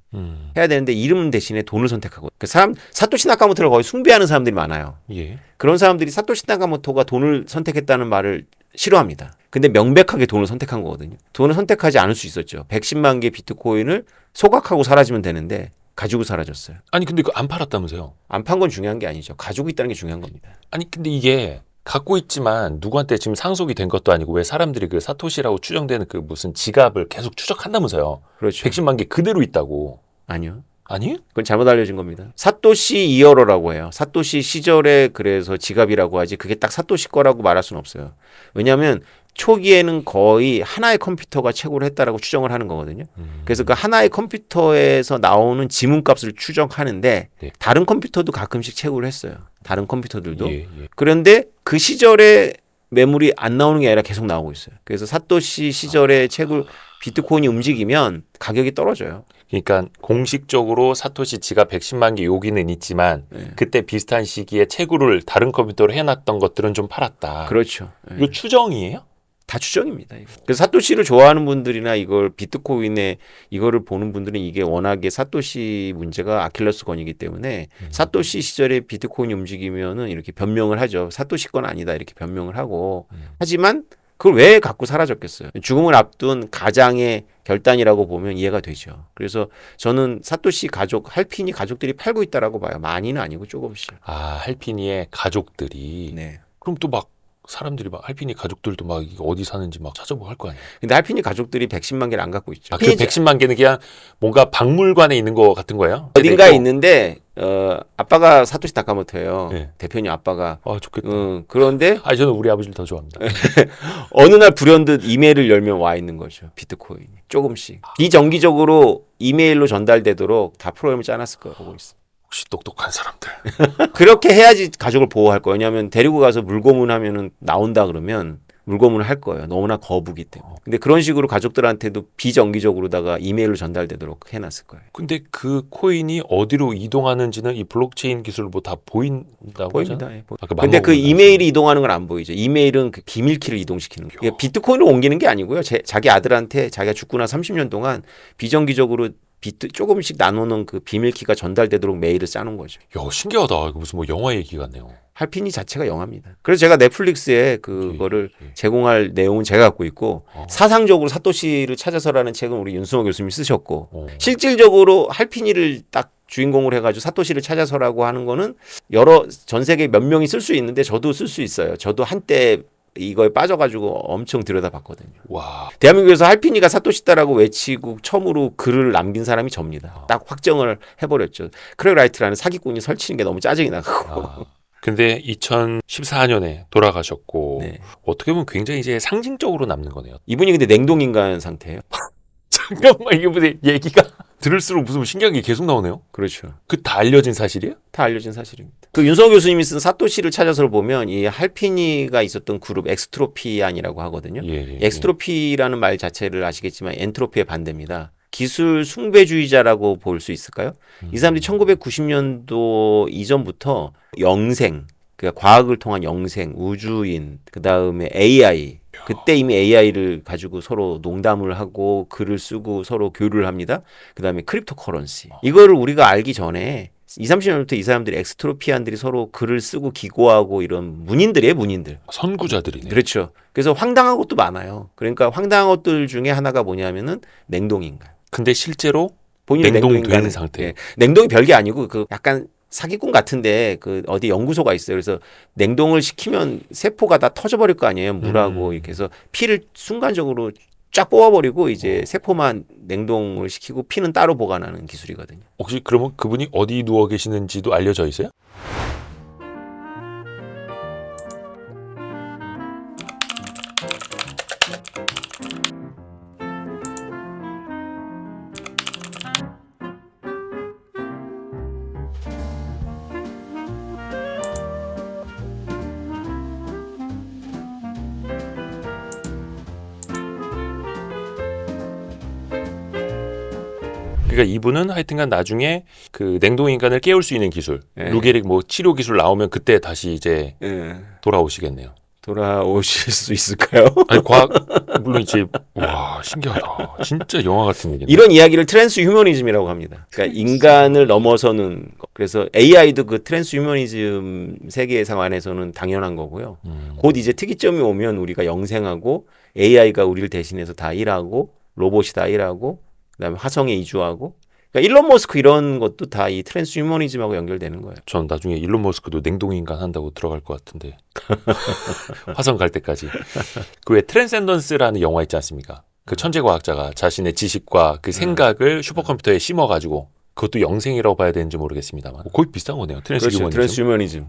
해야 되는데 이름 대신에 돈을 선택하고 그 사람 사토시 나카모토를 거의 숭배하는 사람들이 많아요. 예. 그런 사람들이 사토시 나카모토가 돈을 선택했다는 말을 싫어합니다. 근데 명백하게 돈을 선택한 거거든요. 돈을 선택하지 않을 수 있었죠. 110만 개 비트코인을 소각하고 사라지면 되는데 가지고 사라졌어요. 아니 근데 그 안 팔았다면서요? 안 판 건 중요한 게 아니죠. 가지고 있다는 게 중요한 겁니다. 아니 근데 이게 갖고 있지만 누구한테 지금 상속이 된 것도 아니고 왜 사람들이 그 사토시라고 추정되는 그 무슨 지갑을 계속 추적한다면서요? 그렇죠. 110만 개 그대로 있다고. 아니요. 아니? 그건 잘못 알려진 겁니다. 사토시 이어로라고 해요. 사토시 시절에 그래서 지갑이라고 하지 그게 딱 사토시 거라고 말할 수는 없어요. 왜냐하면 초기에는 거의 하나의 컴퓨터가 최고를 했다라고 추정을 하는 거거든요. 그래서 그 하나의 컴퓨터에서 나오는 지문값을 추정하는데 네. 다른 컴퓨터도 가끔씩 최고를 했어요. 다른 컴퓨터들도. 예, 예. 그런데 그 시절에 매물이 안 나오는 게 아니라 계속 나오고 있어요. 그래서 사토시 시절에 채굴 비트코인이 움직이면 가격이 떨어져요. 그러니까 공식적으로 사토시 지갑 110만 개 여기는 있지만 네. 그때 비슷한 시기에 채굴을 다른 컴퓨터로 해놨던 것들은 좀 팔았다. 그렇죠. 이거 추정이에요? 다 추정입니다. 이거. 그래서 사토시를 좋아하는 분들이나 이걸 비트코인에 이거를 보는 분들은 이게 워낙에 사토시 문제가 아킬레스건이기 때문에 사토시 시절에 비트코인이 움직이면은 이렇게 변명을 하죠. 사토시 건 아니다 이렇게 변명을 하고 하지만 그걸 왜 갖고 사라졌겠어요? 죽음을 앞둔 가장의 결단이라고 보면 이해가 되죠. 그래서 저는 사토시 가족, 할핀이 가족들이 팔고 있다라고 봐요. 많이는 아니고 조금씩. 아 할피니의 가족들이. 네. 그럼 또 막 사람들이 막 할피니 가족들도 막 이게 어디 사는지 막 찾아보고 할 거 아니에요. 근데 할핀이 가족들이 110만 개를 안 갖고 있죠. 아, 그 110만 개는 그냥 뭔가 박물관에 있는 거 같은 거예요? 어딘가에 있는데 아빠가 사토시 나카모토예요. 네. 대표님 아빠가. 아 좋겠다. 그런데 아 저는 우리 아버지를 더 좋아합니다. 어느 날 불현듯 이메일을 열면 와 있는 거죠. 비트코인이. 조금씩. 비정기적으로 이메일로 전달되도록 다 프로그램을 짜놨을 거라고 보고 있어요. 혹시 똑똑한 사람들. 그렇게 해야지 가족을 보호할 거예요. 왜냐하면 데리고 가서 물고문하면 나온다 그러면 물고문을 할 거예요. 너무나 거부기 때문에. 근데 그런 식으로 가족들한테도 비정기적으로다가 이메일로 전달되도록 해놨을 거예요. 근데 그 코인이 어디로 이동하는지는 이 블록체인 기술로 뭐 다 보인다고 보입니다. 하잖아요? 예, 아까 근데 그 맘먹은 이메일이 이동하는 건 안 보이죠. 이메일은 그 기밀키를 이동시키는 거예요. 비트코인을 옮기는 게 아니고요. 자기 아들한테 자기가 죽고 나 30년 동안 비정기적으로 조금씩 나누는 그 비밀키가 전달되도록 메일을 짜놓은 거죠. 야, 신기하다. 이거 무슨 뭐 영화 얘기 같네요. 할피니 자체가 영화입니다. 그래서 제가 넷플릭스에 그거를 제공할 내용은 제가 갖고 있고 사상적으로 사토시를 찾아서라는 책은 우리 윤승호 교수님이 쓰셨고 실질적으로 할피니를 딱 주인공으로 해가지고 사토시를 찾아서라고 하는 거는 여러 전 세계 몇 명이 쓸 수 있는데 저도 쓸 수 있어요. 저도 한때 이거에 빠져가지고 엄청 들여다봤거든요. 와. 대한민국에서 할피니가 사토시다라고 외치고 처음으로 글을 남긴 사람이 접니다. 딱 확정을 해버렸죠. 크랙 라이트라는 사기꾼이 설치는 게 너무 짜증이 나고. 근데 2014년에 돌아가셨고 네. 어떻게 보면 굉장히 이제 상징적으로 남는 거네요. 이분이 근데 냉동인간 상태예요. 잠깐만 이게 무슨 얘기가 들을수록 무슨 신기한 게 계속 나오네요. 그렇죠. 그 다 알려진 사실이에요? 다 알려진 사실입니다. 그 윤성호 교수님이 쓴 사토시를 찾아서 보면 이 할피니가 있었던 그룹 엑스트로피안이라고 하거든요. 예. 엑스트로피라는 말 자체를 아시겠지만 엔트로피의 반대입니다. 기술 숭배주의자라고 볼 수 있을까요? 이 사람들이 1990년도 이전부터 영생, 그러니까 과학을 통한 영생, 우주인, 그 다음에 AI, 그때 이미 AI를 가지고 서로 농담을 하고 글을 쓰고 서로 교류를 합니다. 그 다음에 크립토 커런시. 이거를 우리가 알기 전에 20, 30년부터 이 사람들이 엑스트로피안들이 서로 글을 쓰고 기고하고 이런 문인들이에요, 문인들. 선구자들이네. 그렇죠. 그래서 황당한 것도 많아요. 그러니까 황당한 것들 중에 하나가 뭐냐면은 냉동인간. 근데 실제로 본인이 냉동된 냉동인간 상태. 예. 냉동이 별게 아니고 그 약간 사기꾼 같은데 그 어디 연구소가 있어요. 그래서 냉동을 시키면 세포가 다 터져버릴 거 아니에요. 물하고 이렇게 해서 피를 순간적으로 쫙 뽑아버리고 이제 세포만 냉동을 시키고 피는 따로 보관하는 기술이거든요. 혹시 그러면 그분이 어디 누워 계시는지도 알려져 있어요? 그러니까 이분은 하여튼간 나중에 그 냉동 인간을 깨울 수 있는 기술, 예. 루게릭 뭐 치료 기술 나오면 그때 다시 이제 예. 돌아오시겠네요. 돌아오실 수 있을까요? 아니 과학 물론 이제 와 신기하다. 진짜 영화 같은 얘기네. 이런 이야기를 트랜스 휴머니즘이라고 합니다. 그러니까 인간을 넘어서는 거. 그래서 AI도 그 트랜스 휴머니즘 세계상 안에서는 당연한 거고요. 곧 이제 특이점이 오면 우리가 영생하고 AI가 우리를 대신해서 다 일하고 로봇이 다 일하고 그다음에 화성에 이주하고 그러니까 일론 머스크 이런 것도 다 이 트랜스 휴머니즘하고 연결되는 거예요. 전 나중에 일론 머스크도 냉동 인간 한다고 들어갈 것 같은데 화성 갈 때까지. 그 왜 트랜센던스라는 영화 있지 않습니까? 그 천재 과학자가 자신의 지식과 그 생각을 슈퍼컴퓨터에 심어가지고 그것도 영생이라고 봐야 되는지 모르겠습니다만 거의 비슷한 거네요. 트랜스 그렇죠. 휴머니즘. 트랜스 휴머니즘.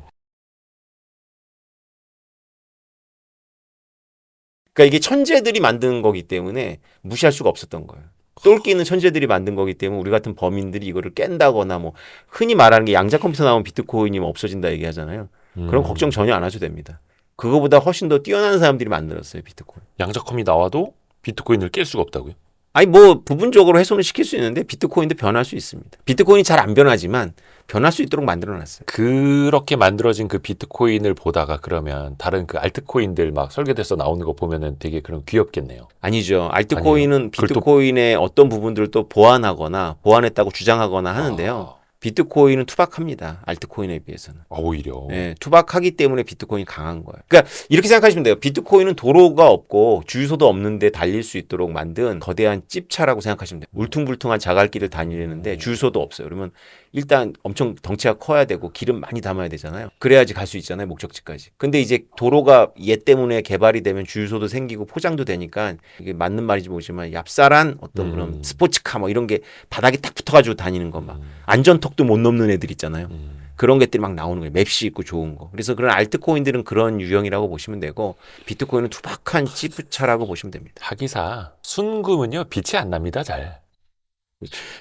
그러니까 이게 천재들이 만든 거기 때문에 무시할 수가 없었던 거예요. 똘끼 있는 천재들이 만든 거기 때문에 우리 같은 범인들이 이거를 깬다거나 뭐 흔히 말하는 게 양자 컴퓨터 나오면 비트코인이 없어진다 얘기하잖아요. 그런 걱정 전혀 안 하셔도 됩니다. 그거보다 훨씬 더 뛰어난 사람들이 만들었어요, 비트코인. 양자컴이 나와도 비트코인을 깰 수가 없다고요? 아니 뭐 부분적으로 훼손을 시킬 수 있는데 비트코인도 변할 수 있습니다. 비트코인이 잘 안 변하지만 변할 수 있도록 만들어놨어요. 그렇게 만들어진 그 비트코인을 보다가 그러면 다른 그 알트코인들 막 설계돼서 나오는 거 보면은 되게 그런 귀엽겠네요. 아니죠. 알트코인은 아니에요. 그걸 또- 비트코인의 어떤 부분들을 또 보완하거나 보완했다고 주장하거나 하는데요. 비트코인은 투박합니다. 알트코인에 비해서는. 오히려. 네, 투박하기 때문에 비트코인이 강한 거예요. 그러니까 이렇게 생각하시면 돼요. 비트코인은 도로가 없고 주유소도 없는데 달릴 수 있도록 만든 거대한 찝차라고 생각하시면 돼요. 울퉁불퉁한 자갈길을 다니는데 주유소도 없어요. 그러면 일단 엄청 덩치가 커야 되고 기름 많이 담아야 되잖아요. 그래야지 갈 수 있잖아요. 목적지까지. 근데 이제 도로가 얘 때문에 개발이 되면 주유소도 생기고 포장도 되니까 이게 맞는 말인지 모르지만 얍쌀한 어떤 그런 스포츠카 뭐 이런 게 바닥에 딱 붙어가지고 다니는 거 막 안전턱도 못 넘는 애들 있잖아요. 그런 것들이 막 나오는 거예요. 맵시 있고 좋은 거. 그래서 그런 알트코인들은 그런 유형이라고 보시면 되고 비트코인은 투박한 찌푸차라고 보시면 됩니다. 하기사 순금은요 빛이 안 납니다 잘.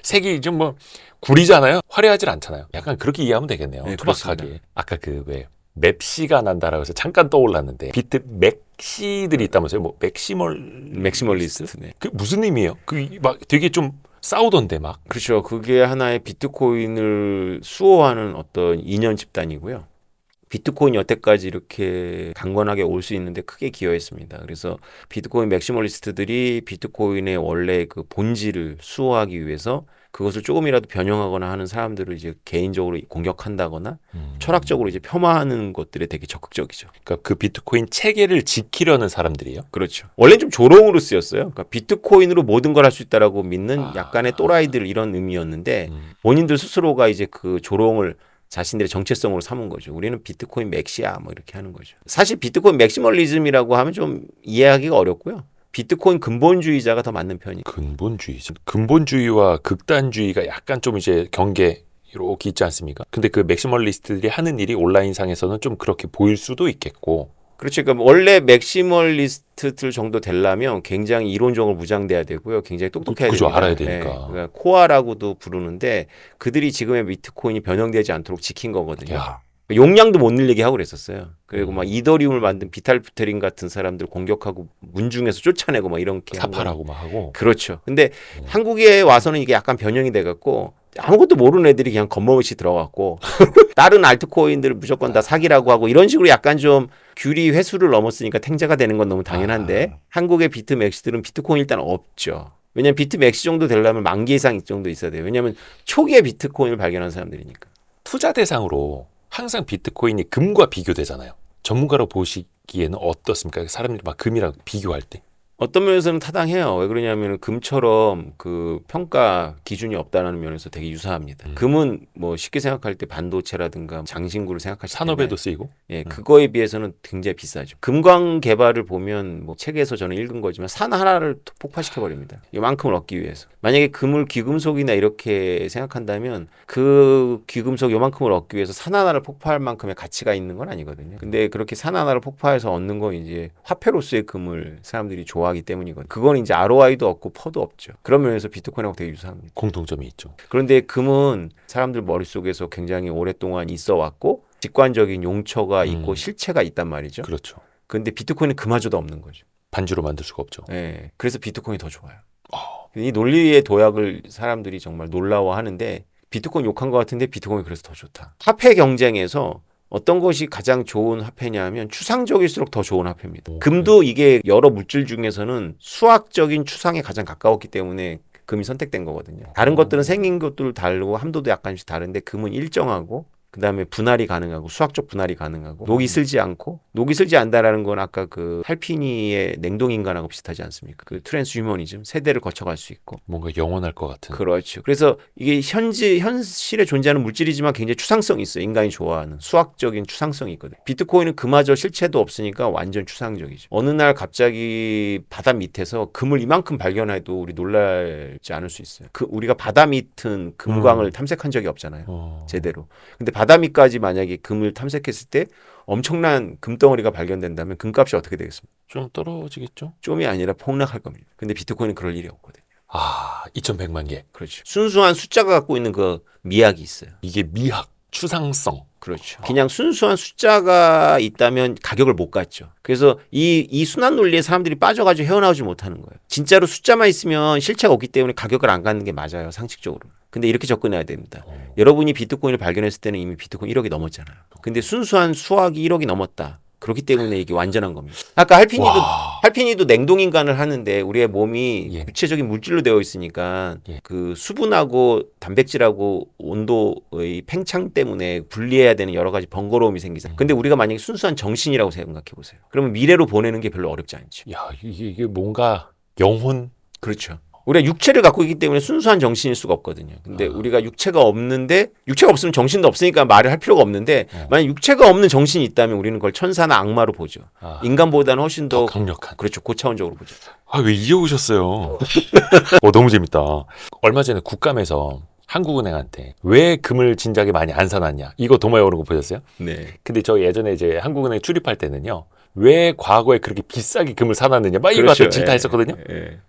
색이 좀 뭐 구리잖아요. 화려하질 않잖아요. 약간 그렇게 이해하면 되겠네요. 네, 투박하게. 그렇습니다. 아까 그 왜 맵시가 난다라고 해서 잠깐 떠올랐는데 비트 맥시들이 있다면서요? 뭐 맥시멀리스트. 네. 그 무슨 의미예요? 그 막 되게 좀 싸우던데 막. 그렇죠. 그게 하나의 비트코인을 수호하는 어떤 이념 집단이고요. 비트코인이 여태까지 이렇게 강건하게 올 수 있는데 크게 기여했습니다. 그래서 비트코인 맥시멀리스트들이 비트코인의 원래 그 본질을 수호하기 위해서 그것을 조금이라도 변형하거나 하는 사람들을 이제 개인적으로 공격한다거나 철학적으로 이제 폄하하는 것들에 되게 적극적이죠. 그러니까 그 비트코인 체계를 지키려는 사람들이에요. 그렇죠. 원래 좀 조롱으로 쓰였어요. 그러니까 비트코인으로 모든 걸 할 수 있다라고 믿는 약간의 또라이들 이런 의미였는데 본인들 스스로가 이제 그 조롱을 자신들의 정체성으로 삼은 거죠. 우리는 비트코인 맥시야 뭐 이렇게 하는 거죠. 사실 비트코인 맥시멀리즘이라고 하면 좀 이해하기가 어렵고요. 비트코인 근본주의자가 더 맞는 편이에요. 근본주의와 극단주의가 약간 좀 이제 경계 이렇게 있지 않습니까? 근데 그 맥시멀리스트들이 하는 일이 온라인상에서는 좀 그렇게 보일 수도 있겠고. 그렇죠. 그러니까 원래 맥시멀리스트들 정도 되려면 굉장히 이론적으로 무장돼야 되고요. 굉장히 똑똑해야 그죠, 됩니다. 알아야 되니까. 네. 그러니까 코아라고도 부르는데 그들이 지금의 비트코인이 변형되지 않도록 지킨 거거든요. 야. 용량도 못 늘리게 하고 그랬었어요. 그리고 막 이더리움을 만든 비탈부테린 같은 사람들 공격하고 문중에서 쫓아내고 막 이렇게 사파라고 막 하고. 그렇죠. 근데 한국에 와서는 이게 약간 변형이 돼갖고 아무것도 모르는 애들이 그냥 겉멋이 들어갔고 다른 알트코인들 무조건 다 사기라고 하고 이런 식으로 약간 좀 규리 회수를 넘었으니까 탱자가 되는 건 너무 당연한데 한국의 비트 맥시들은 비트코인 일단 없죠. 왜냐면 비트 맥시 정도 되려면 10,000개 이상 이 정도 있어야 돼요. 왜냐면 초기에 비트코인을 발견한 사람들이니까. 투자 대상으로 항상 비트코인이 금과 비교되잖아요. 전문가로 보시기에는 어떻습니까? 사람들이 막 금이랑 비교할 때. 어떤 면에서는 타당해요. 왜 그러냐면 금처럼 그 평가 기준이 없다는 면에서 되게 유사합니다. 금은 뭐 쉽게 생각할 때 반도체라든가 장신구를 생각하실 때 산업에도 쓰이고. 예, 그거에 비해서는 굉장히 비싸죠. 금광 개발을 보면 뭐 책에서 저는 읽은 거지만 산 하나를 폭파시켜 버립니다. 이만큼을 얻기 위해서. 만약에 금을 귀금속이나 이렇게 생각한다면 그 귀금속 요만큼을 얻기 위해서 산 하나를 폭파할 만큼의 가치가 있는 건 아니거든요. 근데 그렇게 산 하나를 폭파해서 얻는 건 이제 화폐로서의 금을 사람들이 좋아하기 때문이거든요. 그건 이제 ROI도 없고 퍼도 없죠. 그런 면에서 비트코인하고 되게 유사합니다. 공통점이 있죠. 그런데 금은 사람들 머릿속에서 굉장히 오랫동안 있어 왔고 직관적인 용처가 있고 실체가 있단 말이죠. 그렇죠. 근데 비트코인은 그마저도 없는 거죠. 반주로 만들 수가 없죠. 예. 그래서 비트코인이 더 좋아요. 이 논리의 도약을 사람들이 정말 놀라워하는데 비트코인 욕한 것 같은데 비트코인이 그래서 더 좋다. 화폐 경쟁에서 어떤 것이 가장 좋은 화폐냐면 추상적일수록 더 좋은 화폐입니다. 금도 이게 여러 물질 중에서는 수학적인 추상에 가장 가까웠기 때문에 금이 선택된 거거든요. 다른 것들은 생긴 것들 다르고 함도도 약간씩 다른데 금은 일정하고 그다음에 분할이 가능하고 수학적 분할이 가능하고 녹이 슬지 않고 녹이 슬지 않다라는 건 아까 그 할피니의 냉동인간하고 비슷하지 않습니까? 그 트랜스휴머니즘 세대를 거쳐갈 수 있고 뭔가 영원할 것 같은. 그렇죠. 그래서 이게 현실에 존재하는 물질이지만 굉장히 추상성이 있어요. 인간이 좋아하는 수학적인 추상성이 있거든요. 비트코인은 그마저 실체도 없으니까 완전 추상적이죠. 어느 날 갑자기 바다 밑에서 금을 이만큼 발견해도 우리 놀랄지 않을 수 있어요. 우리가 바다 밑은 금광을 탐색한 적이 없잖아요. 제대로. 근데 바다 밑까지 만약에 금을 탐색했을 때 엄청난 금덩어리가 발견된다면 금값이 어떻게 되겠습니까? 좀 떨어지겠죠? 좀이 아니라 폭락할 겁니다. 근데 비트코인은 그럴 일이 없거든요. 2100만 개. 그렇죠. 순수한 숫자가 갖고 있는 그 미학이 있어요. 이게 미학, 추상성. 그렇죠. 그냥 순수한 숫자가 있다면 가격을 못 갖죠. 그래서 이 순환 논리에 사람들이 빠져가지고 헤어나오지 못하는 거예요. 진짜로 숫자만 있으면 실체가 없기 때문에 가격을 안 갖는 게 맞아요. 상식적으로. 근데 이렇게 접근해야 됩니다. 여러분이 비트코인을 발견했을 때는 이미 비트코인 1억이 넘었잖아요. 근데 순수한 수학이 1억이 넘었다. 그렇기 때문에 이게 완전한 겁니다. 아까 할피니도 냉동인간을 하는데 우리의 몸이 구체적인 물질로 되어 있으니까 그 수분하고 단백질하고 온도의 팽창 때문에 분리해야 되는 여러 가지 번거로움이 생기잖아요. 근데 우리가 만약에 순수한 정신이라고 생각해 보세요. 그러면 미래로 보내는 게 별로 어렵지 않죠. 야, 이게 뭔가 영혼. 그렇죠. 우리가 육체를 갖고 있기 때문에 순수한 정신일 수가 없거든요. 근데 우리가 육체가 없으면 정신도 없으니까 말을 할 필요가 없는데 만약 육체가 없는 정신이 있다면 우리는 그걸 천사나 악마로 보죠. 인간보다는 훨씬 더 강력한. 그렇죠. 고차원적으로 보죠. 왜 이제 오셨어요? 너무 재밌다. 얼마 전에 국감에서 한국은행한테 왜 금을 진작에 많이 안 사놨냐 이거 도마에 오른 거 보셨어요? 네. 근데 저 예전에 이제 한국은행 출입할 때는요. 왜 과거에 그렇게 비싸게 금을 사놨느냐 막 이거 갖다 질타했었거든요.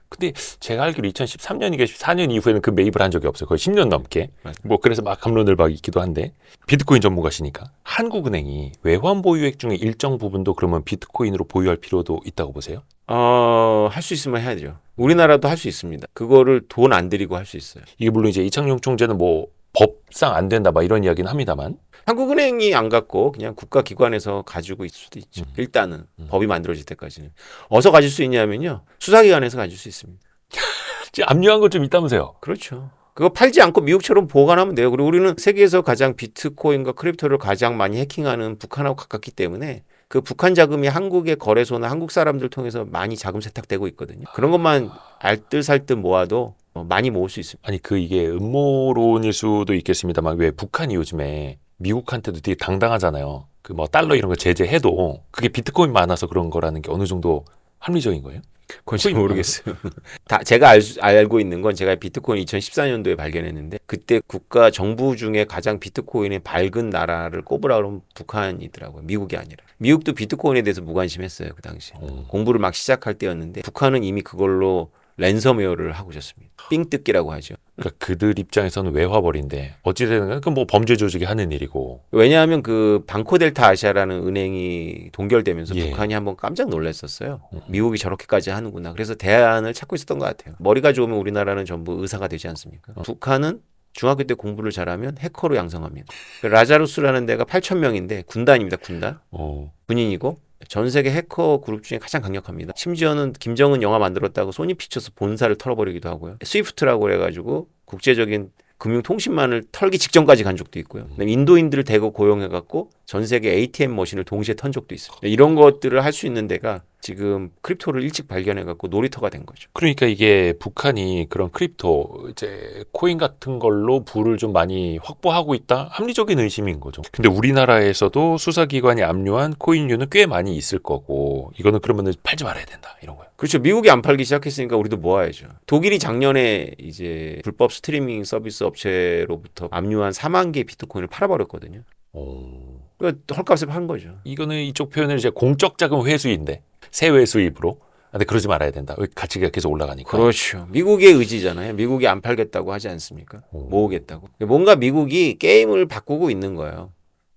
근데 제가 알기로 2013년인가 14년 이후에는 그 매입을 한 적이 없어요. 거의 10년 넘게. 뭐 그래서 막 감론을 박 있기도 한데 비트코인 전문가시니까 한국은행이 외환 보유액 중에 일정 부분도 그러면 비트코인으로 보유할 필요도 있다고 보세요? 할 수 있으면 해야죠. 우리나라도 할 수 있습니다. 그거를 돈 안 들이고 할 수 있어요. 이게 물론 이제 이창용 총재는 뭐 법 상 안 된다 막 이런 이야기는 합니다만 한국은행이 안 갖고 그냥 국가기관에서 가지고 있을 수도 있죠. 일단은 법이 만들어질 때까지는. 어디서 가질 수 있냐면요. 수사기관에서 가질 수 있습니다. 지금 압류한 거 좀 있다면서요. 그렇죠. 그거 팔지 않고 미국처럼 보관하면 돼요. 그리고 우리는 세계에서 가장 비트코인과 크립토를 가장 많이 해킹하는 북한하고 가깝기 때문에 그 북한 자금이 한국의 거래소나 한국 사람들 통해서 많이 자금 세탁되고 있거든요. 그런 것만 알뜰살뜰 모아도 많이 모을 수 있습니다. 아니 그 이게 음모론일 수도 있겠습니다만 왜 북한이 요즘에 미국한테도 되게 당당하잖아요. 그 뭐 달러 이런 거 제재해도 그게 비트코인 많아서 그런 거라는 게 어느 정도 합리적인 거예요? 그건 잘 모르겠어요. 다 제가 알고 있는 건 제가 비트코인 2014년도에 발견했는데 그때 국가 정부 중에 가장 비트코인에 밝은 나라를 꼽으라 그러면 북한이더라고요. 미국이 아니라. 미국도 비트코인에 대해서 무관심했어요. 그 당시에. 공부를 막 시작할 때였는데 북한은 이미 그걸로 랜섬웨어를 하고 있었습니다. 삥 뜯기라고 하죠. 그러니까 그들 입장에서는 외화벌인데 어찌되든 그 뭐 범죄 조직이 하는 일이고. 왜냐하면 그 방코델타 아시아라는 은행이 동결되면서 예. 북한이 한번 깜짝 놀랐었어요. 미국이 저렇게까지 하는구나. 그래서 대안을 찾고 있었던 것 같아요. 머리가 좋으면 우리나라는 전부 의사가 되지 않습니까? 북한은 중학교 때 공부를 잘하면 해커로 양성합니다. 라자루스라는 데가 8,000명인데 군단입니다. 군단. 군인이고 전 세계 해커 그룹 중에 가장 강력합니다. 심지어는 김정은 영화 만들었다고 소니 피처스 본사를 털어버리기도 하고요. 스위프트라고 그래가지고 국제적인 금융통신망을 털기 직전까지 간 적도 있고요. 인도인들을 대거 고용해갖고 전 세계 ATM 머신을 동시에 턴 적도 있어요. 이런 것들을 할 수 있는 데가 지금 크립토를 일찍 발견해갖고 놀이터가 된 거죠. 그러니까 이게 북한이 그런 크립토 이제 코인 같은 걸로 부를 좀 많이 확보하고 있다 합리적인 의심인 거죠. 근데 우리나라에서도 수사기관이 압류한 코인류는 꽤 많이 있을 거고 이거는 그러면은 팔지 말아야 된다 이런 거예요. 그렇죠. 미국이 안 팔기 시작했으니까 우리도 모아야죠. 독일이 작년에 이제 불법 스트리밍 서비스 업체로부터 압류한 4만 개 비트코인을 팔아버렸거든요. 그러니까 헐값에 판 거죠. 이거는 이쪽 표현은 이제 공적 자금 회수인데 세외 수입으로. 근데 그러지 말아야 된다. 가치가 계속 올라가니까. 그렇죠. 미국의 의지잖아요. 미국이 안 팔겠다고 하지 않습니까? 모으겠다고. 뭔가 미국이 게임을 바꾸고 있는 거예요.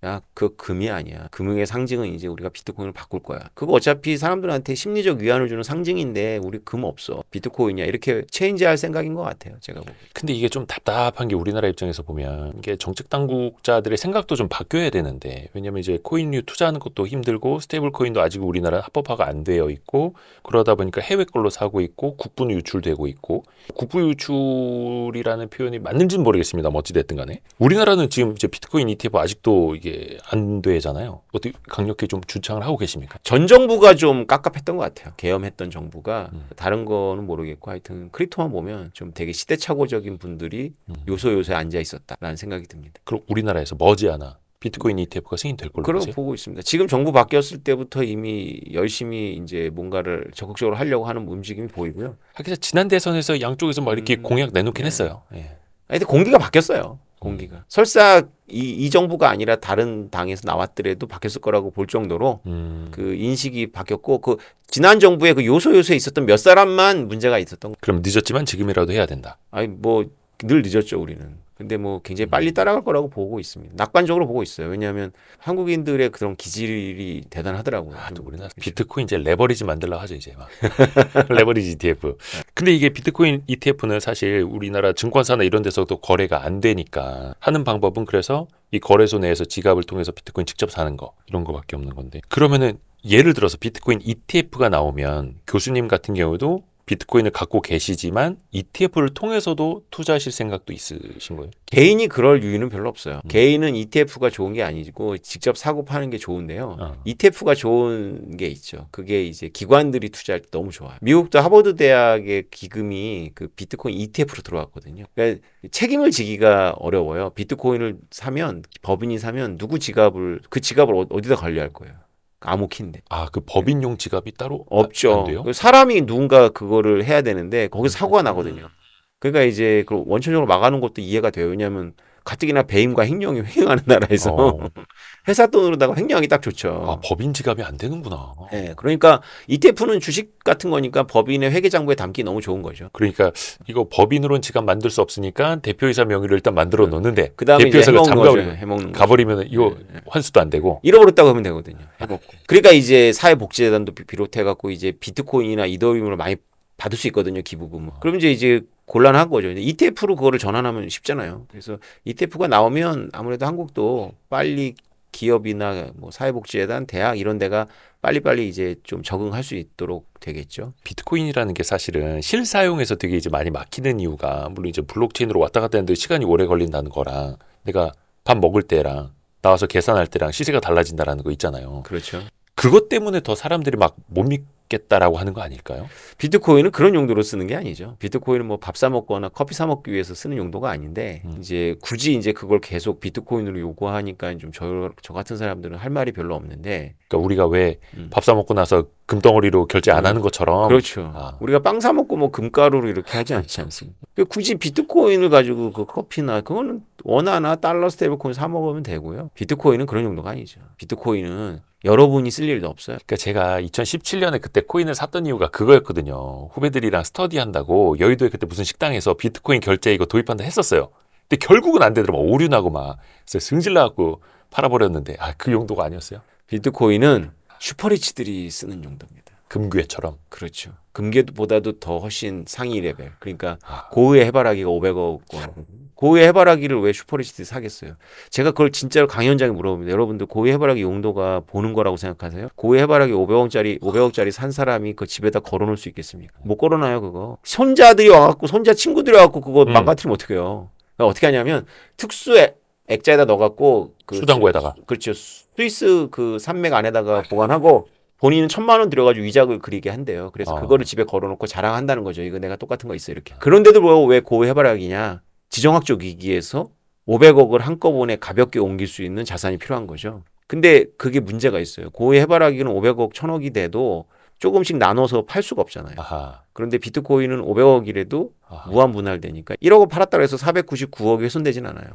야, 그 금이 아니야. 금융의 상징은 이제 우리가 비트코인을 바꿀 거야. 그거 어차피 사람들한테 심리적 위안을 주는 상징인데 우리 금 없어. 비트코인이야. 이렇게 체인지할 생각인 것 같아요. 제가 보기엔. 근데 이게 좀 답답한 게 우리나라 입장에서 보면 이게 정책 당국자들의 생각도 좀 바뀌어야 되는데 왜냐면 이제 코인류 투자하는 것도 힘들고 스테이블 코인도 아직 우리나라 합법화가 안 되어 있고 그러다 보니까 해외 걸로 사고 있고 국분 유출되고 있고 국부 유출이라는 표현이 맞는지는 모르겠습니다. 뭐 어찌됐든 간에 우리나라는 지금 이제 비트코인 ETF 아직도 이게 안 되잖아요. 어떻게 강력히 좀 주창을 하고 계십니까? 전 정부가 좀 깝깝했던 것 같아요. 계엄했던 정부가 다른 거는 모르겠고 하여튼 크립토만 보면 좀 되게 시대착오적인 분들이 요소요소에 앉아 있었다라는 생각이 듭니다. 그럼 우리나라에서 머지않아 비트코인 ETF가 승인될 걸로 그러고 보세요? 보고 있습니다. 지금 정부 바뀌었을 때부터 이미 열심히 이제 뭔가를 적극적으로 하려고 하는 움직임이 보이고요. 하긴 지난 대선에서 양쪽에서 막 이렇게 공약 내놓긴 했어요. 예. 하여튼 공기가 바뀌었어요. 공기가. 설사 이 정부가 아니라 다른 당에서 나왔더라도 바뀌었을 거라고 볼 정도로 그 인식이 바뀌었고 그 지난 정부의 그 요소요소에 있었던 몇 사람만 문제가 있었던 거. 그럼 늦었지만 지금이라도 해야 된다. 아니 뭐 늘 늦었죠 우리는. 근데 뭐 굉장히 빨리 따라갈 거라고 보고 있습니다. 낙관적으로 보고 있어요. 왜냐하면 한국인들의 그런 기질이 대단하더라고요. 또 우리나라 비트코인 이제 레버리지 만들려고 하죠 이제 막 레버리지 ETF. 근데 이게 비트코인 ETF는 사실 우리나라 증권사나 이런 데서도 거래가 안 되니까 하는 방법은 그래서 이 거래소 내에서 지갑을 통해서 비트코인 직접 사는 거 이런 거밖에 없는 건데 그러면은 예를 들어서 비트코인 ETF가 나오면 교수님 같은 경우도 비트코인을 갖고 계시지만 ETF를 통해서도 투자하실 생각도 있으신 거예요? 개인이 그럴 이유는 별로 없어요. 개인은 ETF가 좋은 게 아니고 직접 사고 파는 게 좋은데요. ETF가 좋은 게 있죠. 그게 이제 기관들이 투자할 때 너무 좋아요. 미국도 하버드 대학의 기금이 그 비트코인 ETF로 들어왔거든요. 그러니까 책임을 지기가 어려워요. 비트코인을 사면 법인이 사면 누구 지갑을 그 지갑을 어디다 관리할 거예요. 암호키인데. 아, 그 법인용 지갑이 따로 없죠. 안 돼요? 사람이 누군가 그거를 해야 되는데 거기서 사고가 나거든요. 그러니까 이제 그 원천적으로 막아놓은 것도 이해가 돼요. 왜냐하면 가뜩이나 배임과 횡령이 횡행하는 나라에서 회사 돈으로다가 횡령하기 딱 좋죠. 아, 법인 지갑이 안 되는구나. 네, 그러니까 ETF는 주식 같은 거니까 법인의 회계장부에 담기 너무 좋은 거죠. 그러니까 이거 법인으로는 지갑 만들 수 없으니까 대표이사 명의로 일단 만들어 놓는데 그다음에 대표이사가 이제 잠가버리면 해먹는 가버리면 이거 환수도 안 되고. 잃어버렸다고 하면 되거든요. 해먹고. 그러니까 이제 사회복지재단도 비롯해갖고 이제 비트코인이나 이더리움을 많이 받을 수 있거든요, 기부금. 그럼 이제 곤란한 거죠. ETF로 그거를 전환하면 쉽잖아요. 그래서 ETF가 나오면 아무래도 한국도 빨리 기업이나 뭐 사회복지재단, 대학 이런 데가 빨리빨리 이제 좀 적응할 수 있도록 되겠죠. 비트코인이라는 게 사실은 실사용에서 되게 이제 많이 막히는 이유가 물론 이제 블록체인으로 왔다 갔다 하는데 시간이 오래 걸린다는 거랑 내가 밥 먹을 때랑 나와서 계산할 때랑 시세가 달라진다라는 거 있잖아요. 그렇죠. 그것 때문에 더 사람들이 막 못 믿겠다라고 하는 거 아닐까요? 비트코인은 그런 용도로 쓰는 게 아니죠. 비트코인은 뭐 밥 사 먹거나 커피 사 먹기 위해서 쓰는 용도가 아닌데 이제 굳이 이제 그걸 계속 비트코인으로 요구하니까 좀 저 같은 사람들은 할 말이 별로 없는데. 그러니까 우리가 왜 밥 사 먹고 나서 금덩어리로 결제 안 하는 것처럼 그렇죠. 우리가 빵 사 먹고 뭐 금가루로 이렇게 하지 않지 않습니까? 굳이 비트코인을 가지고 그 커피나 그거는 원화나 달러 스테이블코인 사 먹으면 되고요. 비트코인은 그런 용도가 아니죠. 비트코인은 여러분이 쓸 일도 없어요. 그러니까 제가 2017년에 그때 코인을 샀던 이유가 그거였거든요. 후배들이랑 스터디한다고 여의도에 그때 무슨 식당에서 비트코인 결제 이거 도입한다 했었어요. 근데 결국은 안 되더라고. 오류 나고 막. 그래서 승질 나갖고 팔아버렸는데 그 용도가 아니었어요. 비트코인은 슈퍼리치들이 쓰는 용도입니다. 금괴처럼. 그렇죠. 금괴보다도 더 훨씬 상위 레벨. 그러니까 고의의 해바라기가 500억 원. 고의의 해바라기를 왜 슈퍼리치들이 사겠어요? 제가 그걸 진짜로 강연장에 물어봅니다. 여러분들 고의의 해바라기 용도가 보는 거라고 생각하세요? 고의의 해바라기 500억짜리 산 사람이 그 집에다 걸어놓을 수 있겠습니까? 못 걸어놔요 그거. 손자들이 와갖고 손자 친구들이 와갖고 그거 망가뜨리면 어떡해요? 그러니까 어떻게 하냐면 특수 액자에다 넣어갖고 수당고에다가. 그렇죠. 스위스 그 산맥 안에다가 보관하고 본인은 1,000만 원 들여가지고 위작을 그리게 한대요. 그래서 그거를 집에 걸어놓고 자랑한다는 거죠. 이거 내가 똑같은 거 있어 이렇게. 그런데도 왜 고의 해바라기냐? 지정학적 위기에서 500억을 한꺼번에 가볍게 옮길 수 있는 자산이 필요한 거죠. 근데 그게 문제가 있어요. 고의 해바라기는 500억, 1,000억이 돼도 조금씩 나눠서 팔 수가 없잖아요. 그런데 비트코인은 500억이라도 무한 분할되니까 1억을 팔았다고 해서 499억이 훼손되진 않아요.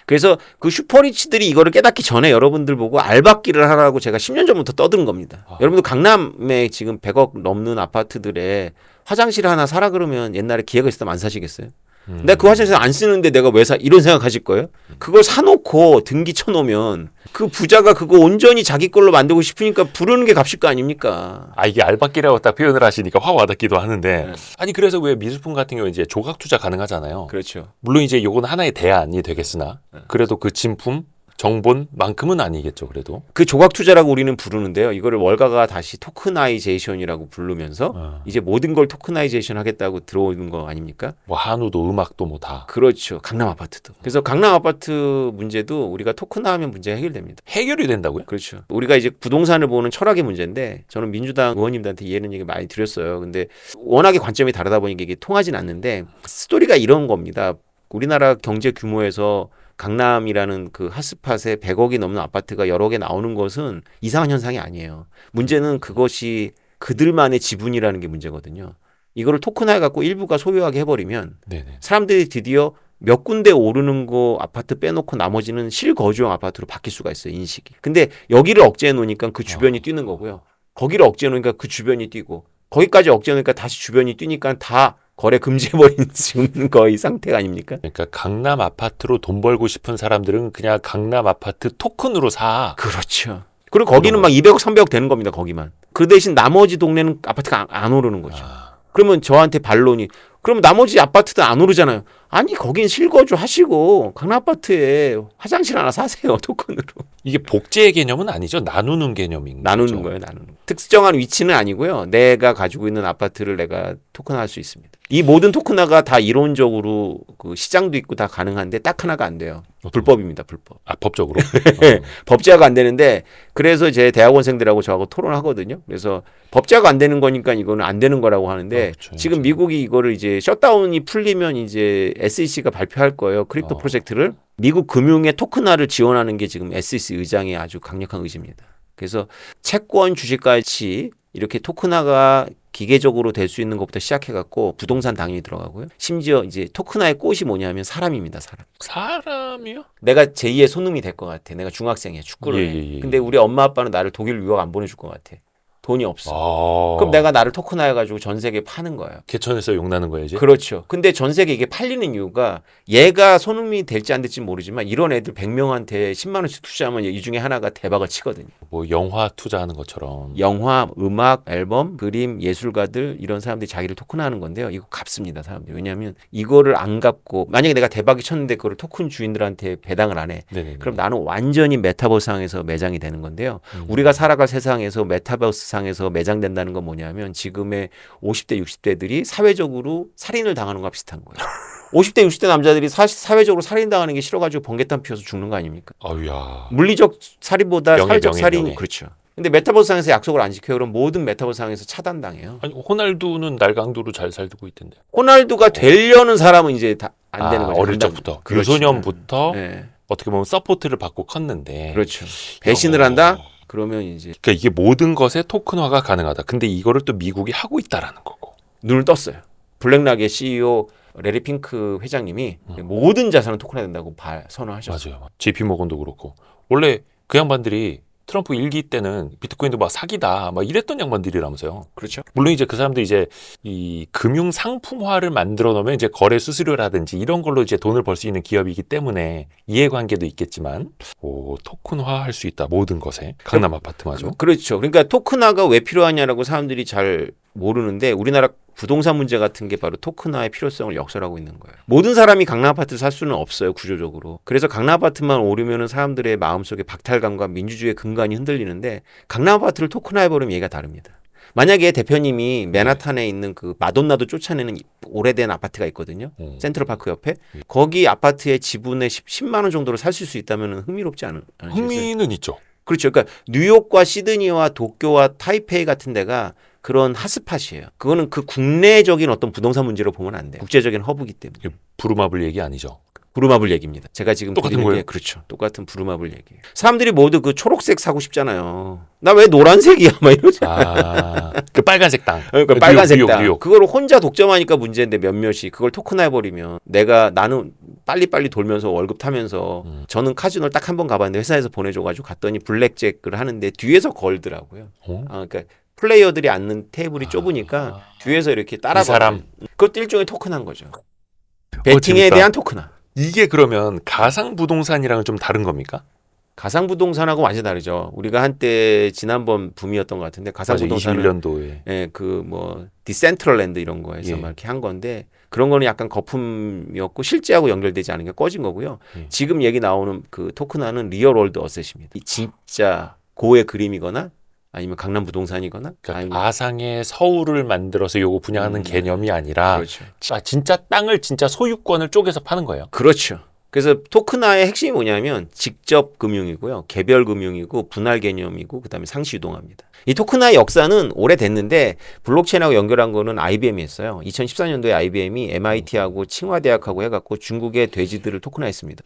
그래서 그 슈퍼리치들이 이거를 깨닫기 전에 여러분들 보고 알박기를 하라고 제가 10년 전부터 떠드는 겁니다. 여러분들 강남에 지금 100억 넘는 아파트들에 화장실 하나 사라 그러면 옛날에 기회가 있었다면 안 사시겠어요? 내가 그 화장실 안 쓰는데 내가 왜 사? 이런 생각하실 거예요? 그걸 사놓고 등기 쳐놓으면 그 부자가 그거 온전히 자기 걸로 만들고 싶으니까 부르는 게 값일 거 아닙니까? 이게 알박기라고 딱 표현을 하시니까 확 와닿기도 하는데 아니 그래서 왜 미술품 같은 경우 이제 조각 투자 가능하잖아요. 그렇죠. 물론 이제 요건 하나의 대안이 되겠으나 그래도 그 진품 정본만큼은 아니겠죠. 그래도 그 조각 투자라고 우리는 부르는데요. 이거를 월가가 다시 토크나이제이션이라고 부르면서 이제 모든 걸 토크나이제이션 하겠다고 들어오는 거 아닙니까? 뭐 한우도 음악도 뭐 다 그렇죠. 강남 아파트도. 그래서 강남 아파트 문제도 우리가 토크나하면 문제가 해결됩니다. 해결이 된다고요? 그렇죠. 우리가 이제 부동산을 보는 철학의 문제인데 저는 민주당 의원님들한테 이해는 얘기 많이 드렸어요. 근데 워낙에 관점이 다르다 보니까 이게 통하진 않는데 스토리가 이런 겁니다. 우리나라 경제 규모에서 강남이라는 그 핫스팟에 100억이 넘는 아파트가 여러 개 나오는 것은 이상한 현상이 아니에요. 문제는 그것이 그들만의 지분이라는 게 문제거든요. 이거를 토큰화해 갖고 일부가 소유하게 해버리면 사람들이 드디어 몇 군데 오르는 거 아파트 빼놓고 나머지는 실거주용 아파트로 바뀔 수가 있어요. 인식이. 근데 여기를 억제해 놓으니까 그 주변이 뛰는 거고요. 거기를 억제해 놓으니까 그 주변이 뛰고 거기까지 억제해 놓으니까 다시 주변이 뛰니까 다 거래 금지해버린 지금 거의 상태가 아닙니까? 그러니까 강남 아파트로 돈 벌고 싶은 사람들은 그냥 강남 아파트 토큰으로 사. 그렇죠. 그리고 거기는 막 200억, 300억 되는 겁니다. 거기만. 그 대신 나머지 동네는 아파트가 안 오르는 거죠. 그러면 저한테 반론이 그럼 나머지 아파트도 안 오르잖아요. 아니 거긴 실거주 하시고 강남 아파트에 화장실 하나 사세요. 토큰으로. 이게 복제의 개념은 아니죠. 나누는 개념인 나누는 거죠. 거예요. 나누는 거. 특정한 위치는 아니고요. 내가 가지고 있는 아파트를 내가 토큰화할 수 있습니다. 이 모든 토큰화가 다 이론적으로 그 시장도 있고 다 가능한데 딱 하나가 안 돼요. 불법입니다. 불법. 법적으로? 법제화가 안 되는데 그래서 제 대학원생들하고 저하고 토론하거든요. 그래서 법제화가 안 되는 거니까 이거는 안 되는 거라고 하는데 그렇죠. 지금 미국이 이거를 이제 셧다운이 풀리면 이제 SEC가 발표할 거예요. 크립토 프로젝트를. 미국 금융의 토큰화를 지원하는 게 지금 SEC 의장의 아주 강력한 의지입니다. 그래서 채권 주식같이 이렇게 토큰화가 기계적으로 될 수 있는 것부터 시작해갖고 부동산 당연히 들어가고요. 심지어 이제 토큰화의 꽃이 뭐냐면 사람입니다. 사람. 사람이요? 내가 제2의 손흥이 될 것 같아. 내가 중학생이야. 축구를 해. 근데 우리 엄마 아빠는 나를 독일 유학 안 보내줄 것 같아. 돈이 없어. 아. 그럼 내가 나를 토큰화해가지고 전 세계에 파는 거예요. 개천에서 욕 나는 거예요, 이제? 그렇죠. 근데 전 세계 이게 팔리는 이유가 얘가 손흥민이 될지 안 될지 모르지만 이런 애들 100명한테 10만 원씩 투자하면 이 중에 하나가 대박을 치거든요. 뭐 영화 투자하는 것처럼. 영화, 음악, 앨범, 그림, 예술가들 이런 사람들이 자기를 토큰화하는 건데요. 이거 갚습니다, 사람들이. 왜냐하면 이거를 안 갚고 만약에 내가 대박이 쳤는데 그걸 토큰 주인들한테 배당을 안 해. 네네. 그럼 나는 완전히 메타버스상에서 매장이 되는 건데요. 우리가 살아갈 세상에서 메타버스상에서 매장된다는 건 뭐냐면 지금의 50대, 60대들이 사회적으로 살인을 당하는 거와 비슷한 거예요. 50대, 60대 남자들이 사회적으로 살인당하는 게 싫어가지고 번개탄 피워서 죽는 거 아닙니까? 아유야. 물리적 살인보다 명예, 사회적 명예, 살인 명예. 그렇죠. 근데 메타버스상에서 약속을 안 지켜요. 그럼 모든 메타버스상에서 차단당해요. 아니 호날두는 날강도로 잘 살고 있던데. 호날두가 되려는 사람은 이제 다 안 되는 거죠. 어릴 간단- 적부터. 그렇죠. 유소년부터 네. 어떻게 보면 서포트를 받고 컸는데. 그렇죠. 배신을 한다? 그러면 이제 그러니까 이게 모든 것에 토큰화가 가능하다. 근데 이거를 또 미국이 하고 있다라는 거고. 눈을 떴어요. 블랙락의 CEO 레리 핑크 회장님이 모든 자산은 토큰화된다고 선언하셨어요. 맞아요. JP 모건도 그렇고. 원래 그 양반들이 트럼프 일기 때는 비트코인도 막 사기다 막 이랬던 양반들이라면서요. 그렇죠. 물론 이제 그 사람들이 이제 이 금융 상품화를 만들어 놓으면 이제 거래 수수료라든지 이런 걸로 이제 돈을 벌 수 있는 기업이기 때문에 이해관계도 있겠지만 토큰화 할 수 있다. 모든 것에. 강남 아파트마저. 그렇죠. 그러니까 토큰화가 왜 필요하냐라고 사람들이 잘 모르는데 우리나라 부동산 문제 같은 게 바로 토큰화의 필요성을 역설하고 있는 거예요. 모든 사람이 강남 아파트를 살 수는 없어요, 구조적으로. 그래서 강남 아파트만 오르면은 사람들의 마음속에 박탈감과 민주주의의 근간이 흔들리는데 강남 아파트를 토큰화해버리면 얘기가 다릅니다. 만약에 대표님이 맨하탄에 있는 그 마돈나도 쫓아내는 오래된 아파트가 있거든요. 센트럴파크 옆에. 거기 아파트의 지분의 10만 원 정도로 사실 수 있다면 흥미롭지 않으시겠어요? 흥미는 있죠. 그렇죠. 그러니까 뉴욕과 시드니와 도쿄와 타이페이 같은 데가 그런 핫스팟이에요. 그거는 그 국내적인 어떤 부동산 문제로 보면 안 돼요. 국제적인 허브기 때문에. 이게 부루마블 얘기 아니죠. 부루마블 얘기입니다. 제가 지금 똑같은 드리는 거예요? 게 그렇죠. 똑같은 부루마블 얘기예요. 사람들이 모두 그 초록색 사고 싶잖아요. 나 왜 노란색이야? 막 이러지. 그 빨간색 땅. 그러니까 빨간색 뉴욕, 땅. 뉴욕. 그걸 혼자 독점하니까 문제인데 몇몇이 그걸 토큰화해버리면 나는 빨리빨리 돌면서 월급 타면서 저는 카지노를 딱 한 번 가봤는데 회사에서 보내줘가지고 갔더니 블랙잭을 하는데 뒤에서 걸더라고요. 그러니까 플레이어들이 앉는 테이블이 좁으니까 뒤에서 이렇게 따라가. 이 사람. 그것도 일종의 토큰한 거죠. 베팅에 재밌다. 대한 토큰화. 이게 그러면 가상 부동산이랑은 좀 다른 겁니까? 가상 부동산하고 완전 다르죠. 우리가 한때 지난번 붐이었던 것 같은데 가상 맞아, 부동산은 21년도에. 예, 그 뭐 디센트럴랜드 이런 거에서 막 이렇게 한 건데 그런 거는 약간 거품이었고 실제하고 연결되지 않은 게 꺼진 거고요. 지금 얘기 나오는 그 토큰화는 리얼 월드 어셋입니다. 이 진짜 고의 그림이거나 아니면 강남 부동산이거나 그러니까 아니면 가상의 서울을 만들어서 요거 분양하는 개념이 아니라 그렇죠. 진짜 땅을 진짜 소유권을 쪼개서 파는 거예요. 그렇죠. 그래서 토큰화의 핵심이 뭐냐면 직접 금융이고요. 개별 금융이고 분할 개념이고 그다음에 상시 유동화입니다. 이 토큰화의 역사는 오래됐는데 블록체인하고 연결한 거는 IBM이 했어요. 2014년도에 IBM이 MIT하고 칭화대학하고 해갖고 중국의 돼지들을 토큰화했습니다.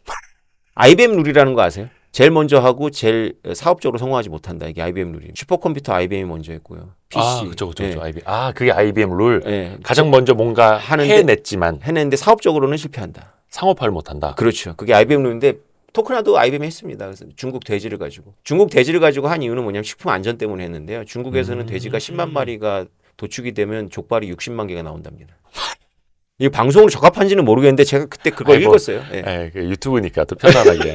IBM 룰이라는 거 아세요? 제일 먼저 하고 제일 사업적으로 성공하지 못한다. 이게 IBM 룰이에요. 슈퍼컴퓨터 IBM이 먼저 했고요. PC. 그쵸. 예. IBM. 그게 IBM 룰. 예. 가장 먼저 뭔가 하는데- 해냈지만 해냈는데 사업적으로는 실패한다. 상업화를 못한다. 그렇죠. 그게 IBM 룰인데 토큰화도 IBM이 했습니다. 그래서 중국 돼지를 가지고 한 이유는 뭐냐면 식품 안전 때문에 했는데요. 중국에서는 돼지가 10만 마리가 도축이 되면 족발이 60만 개가 나온답니다. 이 방송으로 적합한지는 모르겠는데 제가 그때 그걸 읽었어요. 예. 그 유튜브니까 또 편안하게.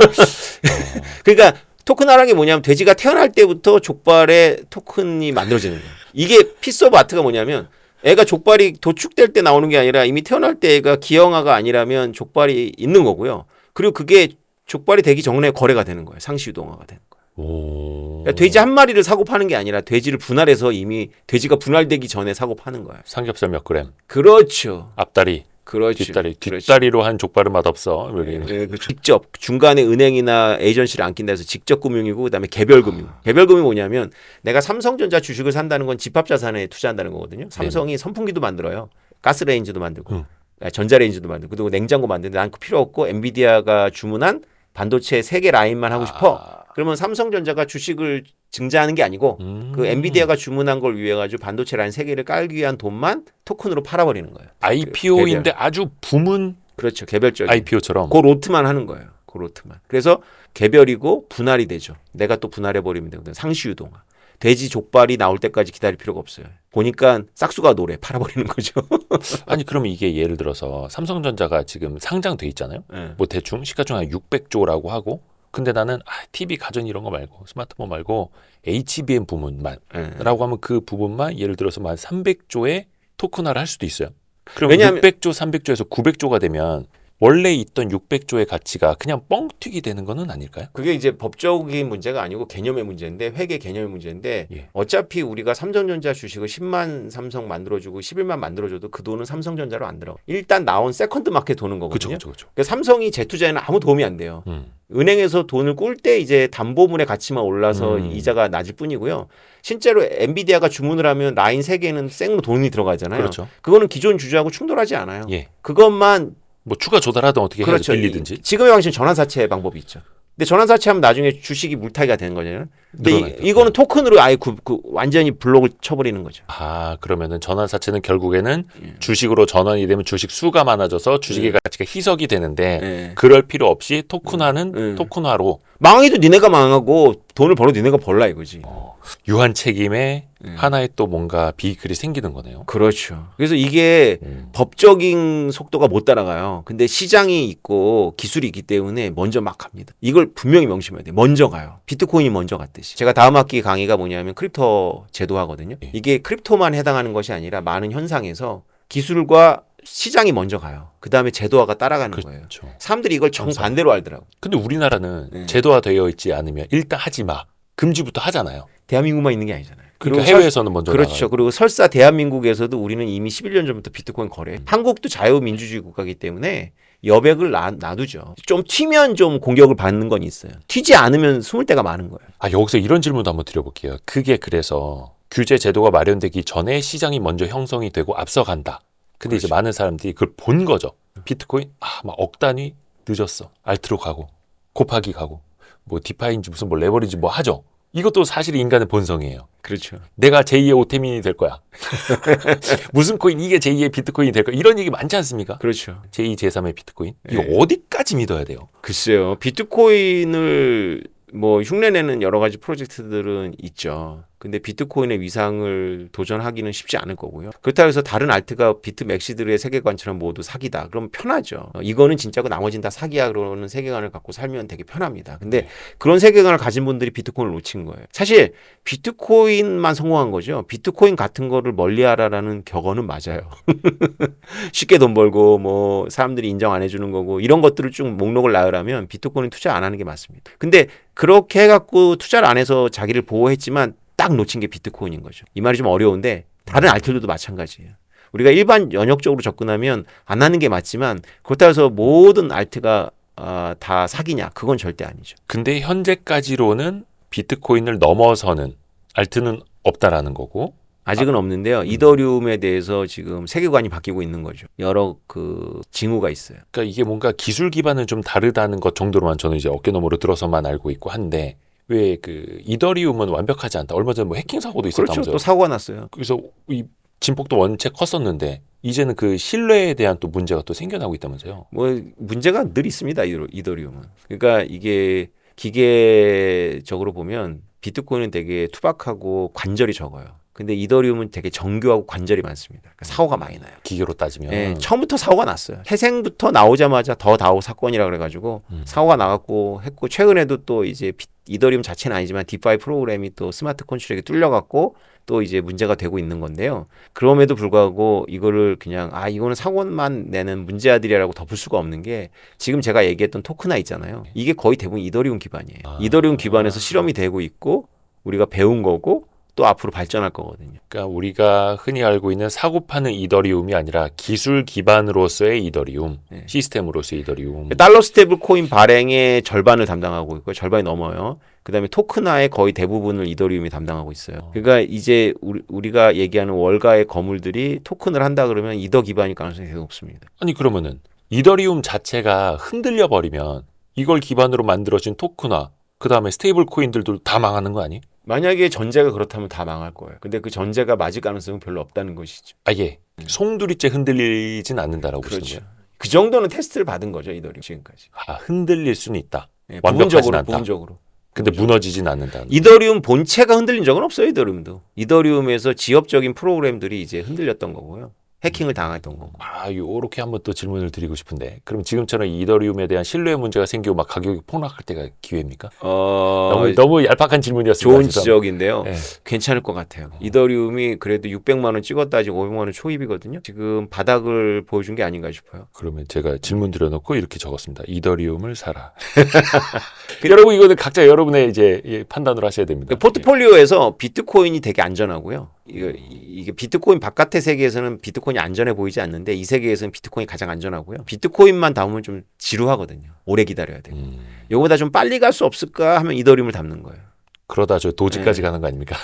그러니까 토큰화라는 게 뭐냐면 돼지가 태어날 때부터 족발의 토큰이 만들어지는 거예요. 이게 피스 오브 아트가 뭐냐면 애가 족발이 도축될 때 나오는 게 아니라 이미 태어날 때 애가 기형아가 아니라면 족발이 있는 거고요. 그리고 그게 족발이 되기 전에 거래가 되는 거예요. 상시 유동화가 되는 거예요. 그러니까 돼지 한 마리를 사고 파는 게 아니라 돼지를 분할해서 이미 돼지가 분할되기 전에 사고 파는 거예요. 삼겹살 몇 그램. 그렇죠. 앞다리. 그렇죠. 뒷다리로 한 족발은 맛없어. 직접 중간에 은행이나 에이전시를 안 낀다 해서 직접 금융이고 그다음에 개별 금융. 개별 금융이 뭐냐면 내가 삼성전자 주식을 산다는 건 집합 자산에 투자한다는 거거든요. 삼성이 선풍기도 만들어요. 가스레인지도 만들고 전자레인지도 만들고 그리고 냉장고 만드는데 난 그 필요 없고 엔비디아가 주문한 반도체 3개 라인만 하고 싶어. 그러면 삼성전자가 주식을 증자하는 게 아니고 그 엔비디아가 주문한 걸 위해 가지고 반도체 라인 3개를 깔기 위한 돈만 토큰으로 팔아버리는 거예요. IPO인데 아주 부문 그렇죠. 개별적인. IPO처럼. 그 로트만 하는 거예요. 그 로트만. 그래서 개별이고 분할이 되죠. 내가 또 분할해버리면 되거든. 상시 유동화. 돼지 족발이 나올 때까지 기다릴 필요가 없어요. 보니까 싹수가 노래 팔아버리는 거죠. 아니 그러면 이게 예를 들어서 삼성전자가 지금 상장돼 있잖아요. 네. 뭐 대충 시가총 한 600조라고 하고 근데 나는 TV 가전 이런 거 말고 스마트폰 말고 HBM 부문만 네. 라고 하면 그 부분만 예를 들어서 한 300조의 토큰화를 할 수도 있어요. 그럼 왜냐하면- 600조, 300조에서 900조가 되면 원래 있던 600조의 가치가 그냥 뻥튀기 되는 거는 아닐까요? 그게 이제 법적인 문제가 아니고 개념의 문제인데 회계 개념의 문제인데 예. 어차피 우리가 삼성전자 주식을 10만 삼성 만들어주고 11만 만들어줘도 그 돈은 삼성전자로 안 들어. 일단 나온 세컨드 마켓 도는 거거든요. 그렇죠. 그러니까 삼성이 재투자에는 아무 도움이 안 돼요. 은행에서 돈을 꿀 때 이제 담보물의 가치만 올라서 이자가 낮을 뿐이고요. 실제로 엔비디아가 주문을 하면 라인 3개는 생으로 돈이 들어가잖아요. 그렇죠. 그거는 기존 주주하고 충돌하지 않아요. 예. 그것만 뭐 추가 조달하든 어떻게 해서 그렇죠. 빌리든지. 지금의 방식은 전환사채 방법이 있죠. 근데 전환사채하면 나중에 주식이 물타기가 되는 거잖아요. 근데 늘어나죠. 이거는 토큰으로 아예 완전히 블록을 쳐버리는 거죠. 아 그러면은 전환사채는 결국에는 주식으로 전환이 되면 주식 수가 많아져서 주식의 가치가 희석이 되는데 예. 그럴 필요 없이 토큰화는 토큰화로 망해도 니네가 망하고 돈을 벌어도 니네가 벌라 이거지. 유한 책임에 하나의 또 뭔가 비이클이 생기는 거네요. 그렇죠. 그래서 이게 법적인 속도가 못 따라가요. 근데 시장이 있고 기술이 있기 때문에 먼저 막 갑니다. 이걸 분명히 명심해야 돼요. 먼저 가요. 비트코인이 먼저 갔듯이. 제가 다음 학기 강의가 뭐냐면 크립토 제도화거든요. 이게 크립토만 해당하는 것이 아니라 많은 현상에서 기술과 시장이 먼저 가요. 그 다음에 제도화가 따라가는 거예요. 그렇죠. 사람들이 이걸 정반대로 알더라고요. 근데 우리나라는 제도화되어 있지 않으면 일단 하지 마. 금지부터 하잖아요. 대한민국만 있는 게 아니잖아요. 그러니까 그리고 해외에서는 먼저 그렇죠. 나가요. 그리고 설사 대한민국에서도 우리는 이미 11년 전부터 비트코인 거래. 한국도 자유민주주의 국가이기 때문에 여백을 놔두죠. 좀 튀면 좀 공격을 받는 건 있어요. 튀지 않으면 숨을 데가 많은 거예요. 아 여기서 이런 질문도 한번 드려볼게요. 그게 그래서 규제 제도가 마련되기 전에 시장이 먼저 형성이 되고 앞서간다. 근데 이제 많은 사람들이 그걸 본 거죠. 비트코인 막 억 단위 늦었어. 알트로 가고 곱하기 가고 뭐 디파인지 무슨 뭐 레버리지 뭐 하죠. 이것도 사실 인간의 본성이에요. 그렇죠. 내가 제2의 오태민이 될 거야. 무슨 코인 이게 제2의 비트코인이 될 거야. 이런 얘기 많지 않습니까? 그렇죠. 제2, 제3의 비트코인. 이거 어디까지 믿어야 돼요? 글쎄요. 비트코인을 뭐 흉내내는 여러 가지 프로젝트들은 있죠. 근데 비트코인의 위상을 도전하기는 쉽지 않을 거고요. 그렇다고 해서 다른 알트가 비트맥시들의 세계관처럼 모두 사기다. 그럼 편하죠. 이거는 진짜고 나머지는 다 사기야. 그러는 세계관을 갖고 살면 되게 편합니다. 근데 그런 세계관을 가진 분들이 비트코인을 놓친 거예요. 사실 비트코인만 성공한 거죠. 비트코인 같은 거를 멀리하라라는 격언은 맞아요. 쉽게 돈 벌고 뭐 사람들이 인정 안 해주는 거고 이런 것들을 쭉 목록을 나열하면 비트코인 투자 안 하는 게 맞습니다. 근데 그렇게 해갖고 투자를 안 해서 자기를 보호했지만 딱 놓친 게 비트코인인 거죠. 이 말이 좀 어려운데 다른 알트들도 마찬가지예요. 우리가 일반 연역적으로 접근하면 안 하는 게 맞지만 그렇다고 해서 모든 알트가 다 사기냐? 그건 절대 아니죠. 근데 현재까지로는 비트코인을 넘어서는 알트는 없다라는 거고 아직은 없는데요. 이더리움에 대해서 지금 세계관이 바뀌고 있는 거죠. 여러 그 징후가 있어요. 그러니까 이게 뭔가 기술 기반은 좀 다르다는 것 정도로만 저는 이제 어깨너머로 들어서만 알고 있고 한데 왜 그 이더리움은 완벽하지 않다. 얼마 전에 뭐 해킹 사고도 그렇죠. 있었다면서요. 또 사고가 났어요. 그래서 이 진폭도 원체 컸었는데 이제는 그 신뢰에 대한 또 문제가 또 생겨나고 있다면서요. 뭐 문제가 늘 있습니다. 이더리움은. 그러니까 이게 기계적으로 보면 비트코인은 되게 투박하고 관절이 적어요. 근데 이더리움은 되게 정교하고 관절이 많습니다. 그러니까 사고가 많이 나요. 기계로 따지면. 네, 처음부터 사고가 났어요. 태생부터 나오자마자 더 다오 사건이라 그래가지고 사고가 나갖고 했고 최근에도 또 이제 이더리움 자체는 아니지만 디파이 프로그램이 또 스마트 컨트롤에게 뚫려갖고 또 이제 문제가 되고 있는 건데요. 그럼에도 불구하고 이거를 그냥 이거는 사고만 내는 문제아들이라고 덮을 수가 없는 게 지금 제가 얘기했던 토크나 있잖아요. 이게 거의 대부분 이더리움 기반이에요. 이더리움 기반에서 실험이 되고 있고 우리가 배운 거고 또 앞으로 발전할 거거든요. 그러니까 우리가 흔히 알고 있는 사고 파는 이더리움이 아니라 기술 기반으로서의 이더리움, 네. 시스템으로서의 이더리움. 달러 스테이블 코인 발행의 절반을 담당하고 있고요. 절반이 넘어요. 그다음에 토크나의 거의 대부분을 이더리움이 담당하고 있어요. 그러니까 이제 우리가 얘기하는 월가의 거물들이 토큰을 한다 그러면 이더 기반일 가능성이 되게 높습니다. 아니 그러면은 이더리움 자체가 흔들려 버리면 이걸 기반으로 만들어진 토크나 그다음에 스테이블 코인들도 다 망하는 거 아니? 만약에 전제가 그렇다면 다 망할 거예요. 근데 그 전제가 맞을 가능성은 별로 없다는 것이죠. 아예 송두리째 흔들리진 않는다라고 그렇죠. 보시는 거예요. 그 정도는 테스트를 받은 거죠. 이더리움 지금까지. 흔들릴 수는 있다. 네, 완벽하진 부분적으로, 않다. 부분적으로. 근데 무너지진 않는다. 이더리움 본체가 흔들린 적은 없어요. 이더리움도. 이더리움에서 지역적인 프로그램들이 이제 흔들렸던 거고요. 해킹을 당했던 거고. 요렇게 한번 또 질문을 드리고 싶은데, 그럼 지금처럼 이더리움에 대한 신뢰 문제가 생기고 막 가격이 폭락할 때가 기회입니까? 너무 얄팍한 질문이었습니다. 좋은 죄송합니다. 지적인데요. 네. 괜찮을 것 같아요. 이더리움이 그래도 600만 원 찍었다 지금 500만 원 초입이거든요. 지금 바닥을 보여준 게 아닌가 싶어요. 그러면 제가 질문 드려놓고 이렇게 적었습니다. 이더리움을 사라. 여러분 이거는 각자 여러분의 이제 판단으로 하셔야 됩니다. 포트폴리오에서 비트코인이 되게 안전하고요. 이게 비트코인 바깥의 세계에서는 비트코인이 안전해 보이지 않는데 이 세계에서는 비트코인이 가장 안전하고요. 비트코인만 담으면 좀 지루하거든요. 오래 기다려야 돼요. 요거보다 좀 빨리 갈 수 없을까 하면 이더리움을 담는 거예요. 그러다 저 도지까지 가는 거 아닙니까?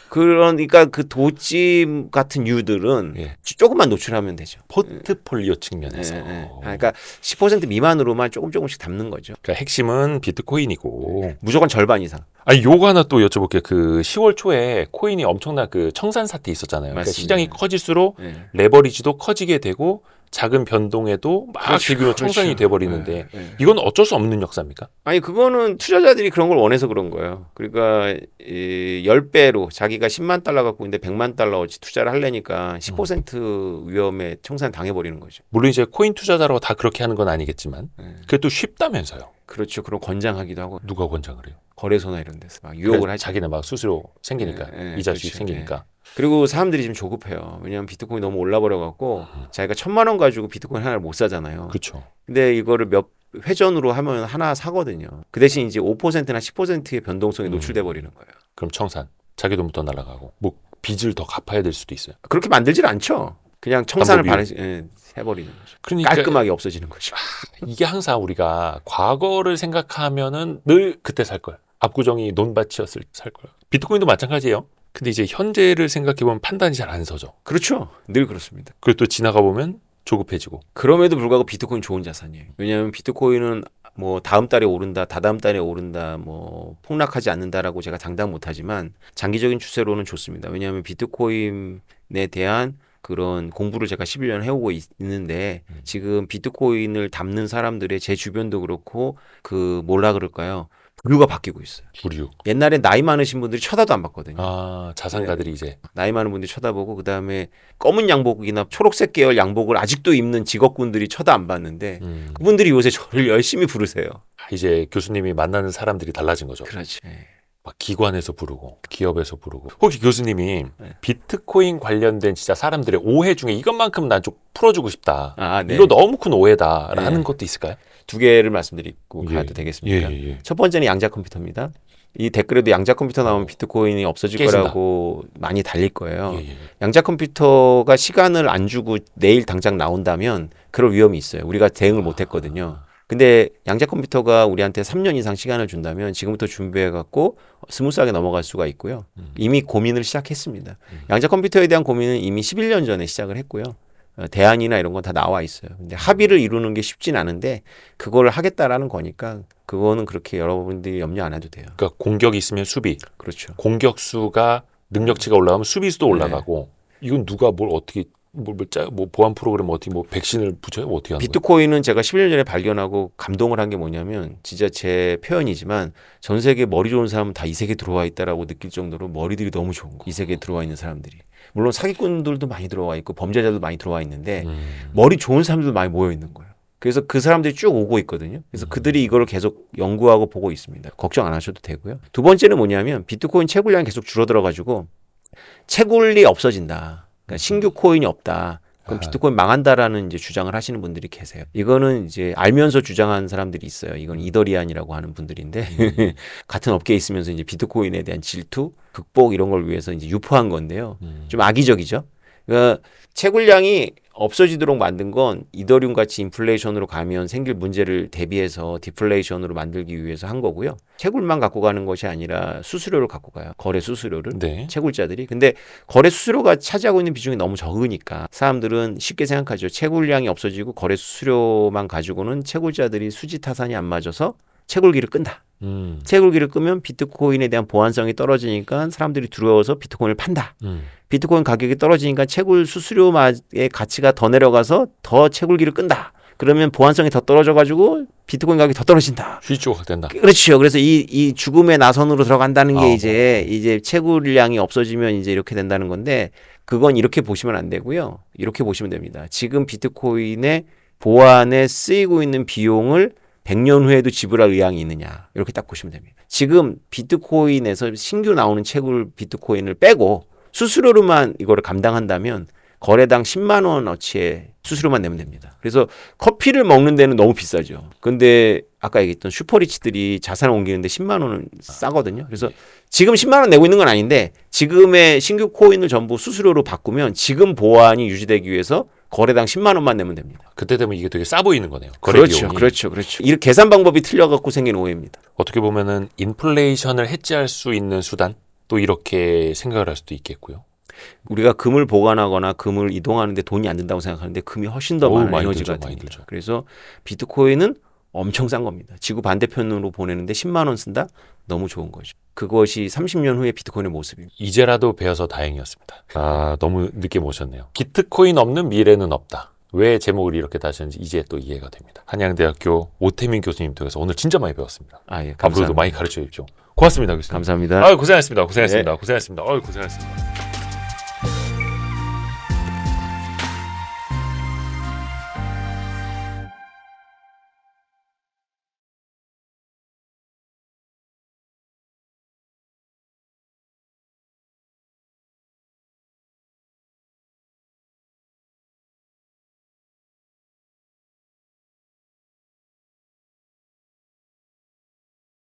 그러니까 그 도지 같은 유들은 예. 조금만 노출하면 되죠. 포트폴리오 측면에서. 그러니까 10% 미만으로만 조금씩 담는 거죠. 그러니까 핵심은 비트코인이고. 무조건 절반 이상. 아니 요거 하나 또 여쭤볼게요. 그 10월 초에 코인이 엄청난 그 청산 사태 있었잖아요. 그러니까 맞습니다. 시장이 커질수록 네. 레버리지도 커지게 되고 작은 변동에도 막 지금 청산이 돼버리는데 이건 어쩔 수 없는 역사입니까? 아니 그거는 투자자들이 그런 걸 원해서 그런 거예요. 그러니까 10배로 자기가 10만 달러 갖고 있는데 100만 달러어치 투자를 하려니까 10% 위험에 청산 당해버리는 거죠. 물론 이제 코인 투자자라고 다 그렇게 하는 건 아니겠지만 그래도 쉽다면서요. 그렇죠. 그럼 권장하기도 하고 누가 권장을 해요? 거래소나 이런 데서 막 유혹을 하죠. 자기네 막 수수료 생기니까 이자 수익 그렇죠. 생기니까. 그리고 사람들이 지금 조급해요. 왜냐하면 비트코인이 너무 올라버려갖고 자기가 1,000만 원 가지고 비트코인 하나를 못 사잖아요. 그렇죠. 근데 이거를 몇 회전으로 하면 하나 사거든요. 그 대신 이제 5%나 10%의 변동성이 노출돼 버리는 거예요. 그럼 청산. 자기 돈부터 날아가고 뭐 빚을 더 갚아야 될 수도 있어요. 그렇게 만들질 않죠. 그냥 청산을 해버리는 거죠. 그러니까 깔끔하게 없어지는 거죠. 이게 항상 우리가 과거를 생각하면은 늘 그때 살 걸. 압구정이 논밭이었을 살 걸. 비트코인도 마찬가지예요. 근데 이제 현재를 생각해보면 판단이 잘 안 서죠. 그렇죠. 늘 그렇습니다. 그리고 또 지나가 보면 조급해지고. 그럼에도 불구하고 비트코인 좋은 자산이에요. 왜냐하면 비트코인은 뭐 다음 달에 오른다, 다다음 달에 오른다, 뭐 폭락하지 않는다라고 제가 장담 못하지만 장기적인 추세로는 좋습니다. 왜냐하면 비트코인에 대한 그런 공부를 제가 11년 해오고 있는데 지금 비트코인을 담는 사람들의 제 주변도 그렇고 그 뭐라 그럴까요? 부류가 바뀌고 있어요. 부류. 옛날에 나이 많으신 분들이 쳐다도 안 봤거든요. 자산가들이 이제. 나이 많은 분들이 쳐다보고 그다음에 검은 양복이나 초록색 계열 양복을 아직도 입는 직업군들이 쳐다 안 봤는데 그분들이 요새 저를 열심히 부르세요. 이제 교수님이 만나는 사람들이 달라진 거죠. 그렇지. 막 기관에서 부르고 기업에서 부르고. 혹시 교수님이 비트코인 관련된 진짜 사람들의 오해 중에 이것만큼 난 좀 풀어주고 싶다. 네. 이거 너무 큰 오해다라는 것도 있을까요? 두 개를 말씀드리고 가도 되겠습니까? 첫 번째는 양자 컴퓨터입니다. 이 댓글에도 양자 컴퓨터 나오면 비트코인이 없어질 깨진다. 거라고 많이 달릴 거예요. 양자 컴퓨터가 시간을 안 주고 내일 당장 나온다면 그럴 위험이 있어요. 우리가 대응을 못 했거든요. 근데 양자 컴퓨터가 우리한테 3년 이상 시간을 준다면 지금부터 준비해갖고 스무스하게 넘어갈 수가 있고요. 이미 고민을 시작했습니다. 양자 컴퓨터에 대한 고민은 이미 11년 전에 시작을 했고요. 대안이나 이런 건 다 나와 있어요. 근데 합의를 이루는 게 쉽진 않은데 그걸 하겠다라는 거니까 그거는 그렇게 여러분들이 염려 안 해도 돼요. 그러니까 공격이 있으면 수비. 그렇죠. 공격수가 능력치가 올라가면 수비수도 올라가고. 이건 누가 뭘 어떻게 뭐 보안 프로그램 어떻게 뭐 백신을 붙여요? 뭐 어떻게 하는 거예요? 비트코인은 제가 11년 전에 발견하고 감동을 한 게 뭐냐면 진짜 제 표현이지만 전 세계 머리 좋은 사람은 다 이 세계에 들어와 있다라고 느낄 정도로 머리들이 너무 좋은 거. 이 세계에 들어와 있는 사람들이. 물론 사기꾼들도 많이 들어와 있고 범죄자도 많이 들어와 있는데 머리 좋은 사람들도 많이 모여 있는 거예요. 그래서 그 사람들이 쭉 오고 있거든요. 그래서 그들이 이거를 계속 연구하고 보고 있습니다. 걱정 안 하셔도 되고요. 두 번째는 뭐냐면 비트코인 채굴량이 계속 줄어들어가지고 채굴이 없어진다. 그러니까 신규 코인이 없다. 그럼 비트코인 망한다라는 이제 주장을 하시는 분들이 계세요. 이거는 이제 알면서 주장하는 사람들이 있어요. 이건 이더리안이라고 하는 분들인데 같은 업계에 있으면서 이제 비트코인에 대한 질투, 극복 이런 걸 위해서 이제 유포한 건데요. 좀 악의적이죠. 그러니까 채굴량이 없어지도록 만든 건 이더리움 같이 인플레이션으로 가면 생길 문제를 대비해서 디플레이션으로 만들기 위해서 한 거고요. 채굴만 갖고 가는 것이 아니라 수수료를 갖고 가요. 거래 수수료를. 네. 채굴자들이. 근데 거래 수수료가 차지하고 있는 비중이 너무 적으니까 사람들은 쉽게 생각하죠. 채굴량이 없어지고 거래 수수료만 가지고는 채굴자들이 수지 타산이 안 맞아서 채굴기를 끈다. 채굴기를 끄면 비트코인에 대한 보안성이 떨어지니까 사람들이 두려워서 비트코인을 판다. 비트코인 가격이 떨어지니까 채굴 수수료의 가치가 더 내려가서 더 채굴기를 끈다. 그러면 보안성이 더 떨어져가지고 비트코인 가격이 더 떨어진다. 수익 조각된다. 그렇죠. 그래서 이 죽음의 나선으로 들어간다는 게 아, 이제 채굴량이 없어지면 이제 이렇게 된다는 건데 그건 이렇게 보시면 안 되고요. 이렇게 보시면 됩니다. 지금 비트코인의 보안에 쓰이고 있는 비용을 100년 후에도 지불할 의향이 있느냐 이렇게 딱 보시면 됩니다. 지금 비트코인에서 신규 나오는 채굴 비트코인을 빼고 수수료로만 이거를 감당한다면 거래당 10만 원어치의 수수료만 내면 됩니다. 그래서 커피를 먹는 데는 너무 비싸죠. 근데 아까 얘기했던 슈퍼리치들이 자산을 옮기는데 10만 원은 싸거든요. 그래서 지금 10만 원 내고 있는 건 아닌데 지금의 신규 코인을 전부 수수료로 바꾸면 지금 보안이 유지되기 위해서 거래당 10만 원만 내면 됩니다. 그때 되면 이게 되게 싸 보이는 거네요. 거래 그렇죠. 비용이. 그렇죠. 그렇죠. 이 계산 방법이 틀려갖고 생긴 오해입니다. 어떻게 보면은 인플레이션을 해지할 수 있는 수단 또 이렇게 생각을 할 수도 있겠고요. 우리가 금을 보관하거나 금을 이동하는데 돈이 안 든다고 생각하는데 금이 훨씬 더 어우, 많은 많이 에너지가 들죠, 많이 듭니다. 들죠. 그래서 비트코인은 엄청 싼 겁니다. 지구 반대편으로 보내는데 10만 원 쓴다? 너무 좋은 거죠. 그것이 30년 후의 비트코인의 모습입니다. 이제라도 배워서 다행이었습니다. 아, 너무 늦게 모셨네요. 비트코인 없는 미래는 없다. 왜 제목을 이렇게 다셨는지 이제 또 이해가 됩니다. 한양대학교 오태민 교수님 통해서 오늘 진짜 많이 배웠습니다. 아, 예, 앞으로도 감사합니다. 많이 가르쳐 주십시오. 고맙습니다, 교수님. 감사합니다. 아유, 고생하셨습니다. 고생하셨습니다. 네. 고생하셨습니다. 아유, 고생하셨습니다.